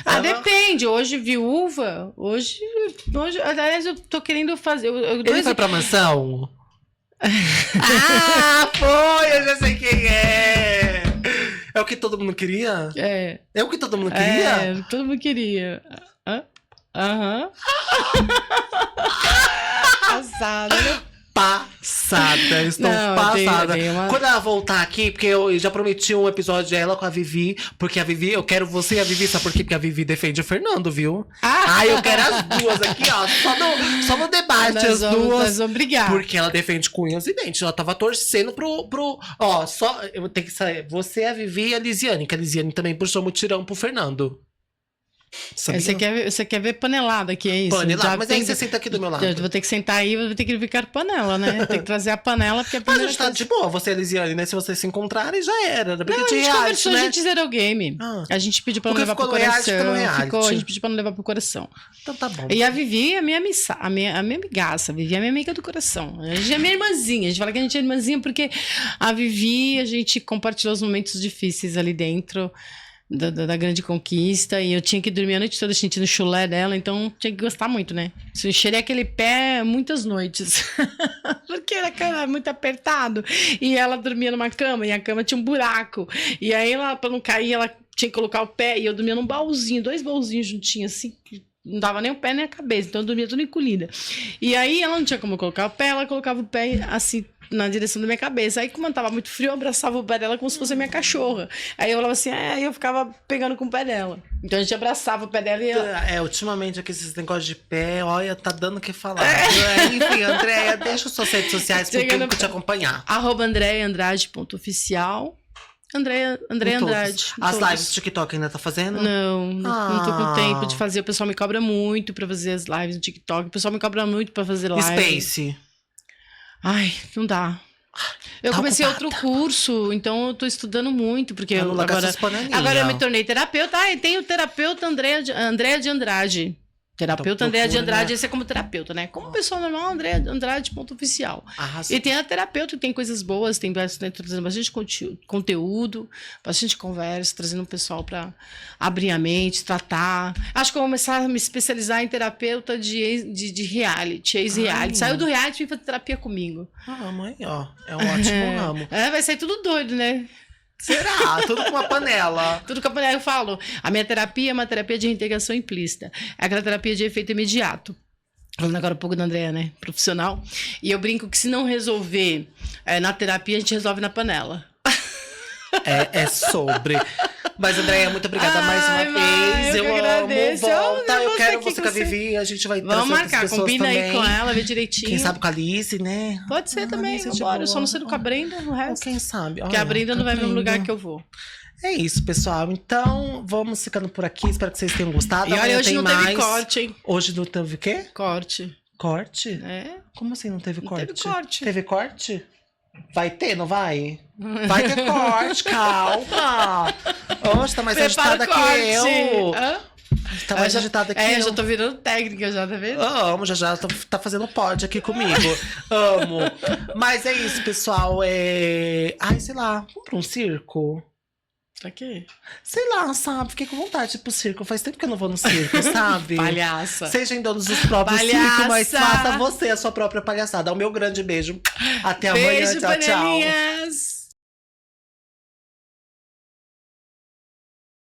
Ah, Ela- depende. Hoje, viúva, hoje, aliás, eu tô querendo fazer. Ele foi pra mansão? Ah, foi! Eu já sei quem é! É o que todo mundo queria? É. É o que todo mundo queria? É, todo mundo queria. Aham. Passada, né? Passada, estou Não, passada. tem uma- Quando ela voltar aqui, porque eu já prometi um episódio dela com a Vivi, porque a Vivi, eu quero você e a Vivi, sabe por quê? Porque a Vivi defende o Fernando, viu? Ah! Eu quero as duas aqui, ó, só no debate, as duas. Nós vamos brigar. Porque ela defende com unhas e dentes. Ela tava torcendo pro. Ó, só. Eu vou ter que sair. Você, a Vivi e a Lisiane, que a Lisiane também puxou um mutirão pro Fernando. Sabia? Você quer ver panelada aqui, é isso? Panelada, Já mas tem aí você senta aqui do meu lado. Eu vou ter que sentar aí, vou ter que ficar panela, né? Tem que trazer a panela, porque a Mas a primeira gente tá coisa- de boa, você e a Lisiane, né? Se vocês se encontrarem, já era. Porque Não, a tinha gente reality, conversou, né? a gente zerou o game. Ah. A gente pediu pra não Porque levar pro ficou no reality, coração. fica no reality. A gente pediu pra não levar pro coração. Então tá bom. E a Vivi é a minha amigaça. A Vivi é a minha amiga do coração. A gente é minha irmãzinha. A gente fala que a gente é irmãzinha porque a Vivi, a gente compartilhou os momentos difíceis ali dentro da grande conquista. E eu tinha que dormir a noite toda sentindo o chulé dela, então tinha que gostar muito, né? Eu cheirei aquele pé muitas noites. Porque era muito apertado. E ela dormia numa cama, e a cama tinha um buraco. E aí, pra não cair, ela tinha que colocar o pé. E eu dormia num baúzinho, 2 baúzinhos juntinhos, assim. Não dava nem o pé nem a cabeça, então eu dormia tudo encolhida. E aí ela não tinha como colocar o pé, ela colocava o pé assim na direção da minha cabeça. Aí, como tava muito frio, eu abraçava o pé dela como se fosse a minha cachorra. Aí eu falava assim, aí eu ficava pegando com o pé dela. Então a gente abraçava o pé dela e ela... Ultimamente aqui esses negócios de pé, olha, tá dando o que falar. Enfim, Andréia, deixa suas redes sociais pro Chega no- público te acompanhar. @andreaandrade.oficial. Andréia Em todos. Andrade. em As todos. lives do TikTok ainda tá fazendo? Não tô com Ah. tempo de fazer. O pessoal me cobra muito pra fazer as lives no TikTok. O pessoal me cobra muito pra fazer live. Space. Ai, não dá. Eu Tá comecei ocupada. outro curso, então eu tô estudando muito, porque Pra não largar agora, essas panelinhas. agora eu me tornei terapeuta. E tem o terapeuta Andréa de Andrade. Terapeuta Então, Andréa de procura, Andrade, né? esse é como terapeuta, né? Como pessoa normal, Andréa Andrade.oficial. Arrasou. E tem a terapeuta que tem coisas boas, tem trazendo bastante conteúdo, bastante conversa, trazendo o pessoal para abrir a mente, tratar. Acho que eu vou começar a me especializar em terapeuta de reality, ex-reality. Ai. Saiu do reality e vem fazer terapia comigo. Ah, mãe, ó. É um ótimo ramo. É, vai sair tudo doido, né? Será? Tudo com uma panela. Tudo que eu falo. A minha terapia é uma terapia de reintegração implícita. É aquela terapia de efeito imediato. Falando agora um pouco da Andréa, né? Profissional. E eu brinco que se não resolver na terapia, a gente resolve na panela. É sobre. Mas, Andréia, muito obrigada mais uma Ai, Mai, vez. eu Eu que amo. agradeço. Volta. Eu Eu vou quero aqui você com com a você. Vivi. A gente vai Vamos trazer outras marcar, pessoas combina também. aí com ela, vê direitinho. Quem sabe com a Alice, né? Pode ser também, Alice é de vambora. Eu só boa. não sei com a Brenda, no Ou resto. quem sabe? Porque a Brenda não vai no mesmo lugar que eu vou. É isso, pessoal. Então, vamos ficando por aqui. Espero que vocês tenham gostado. E olha, Amanhã hoje tem não teve mais. corte, hein? Hoje não teve o quê? Corte. Corte? É? Como assim não teve Não corte? teve corte. Teve corte? Vai ter, não vai? Vai ter corte, calma. Hoje tá mais agitada que eu. Hã? Tá mais agitada que eu. Já tô virando técnica, já tá vendo? Amo, já tá fazendo pod aqui comigo. Amo. Mas é isso, pessoal. Ai, sei lá, vamos pra um circo? Pra quê? Sei lá, sabe? Fiquei com vontade de ir pro circo. Faz tempo que eu não vou no circo, sabe? Palhaça. Sejam donos dos próprios Palhaça. circos, mas faça você a sua própria palhaçada. Um meu grande beijo. Até amanhã. Beijo, Tchau, tchau. panelinha.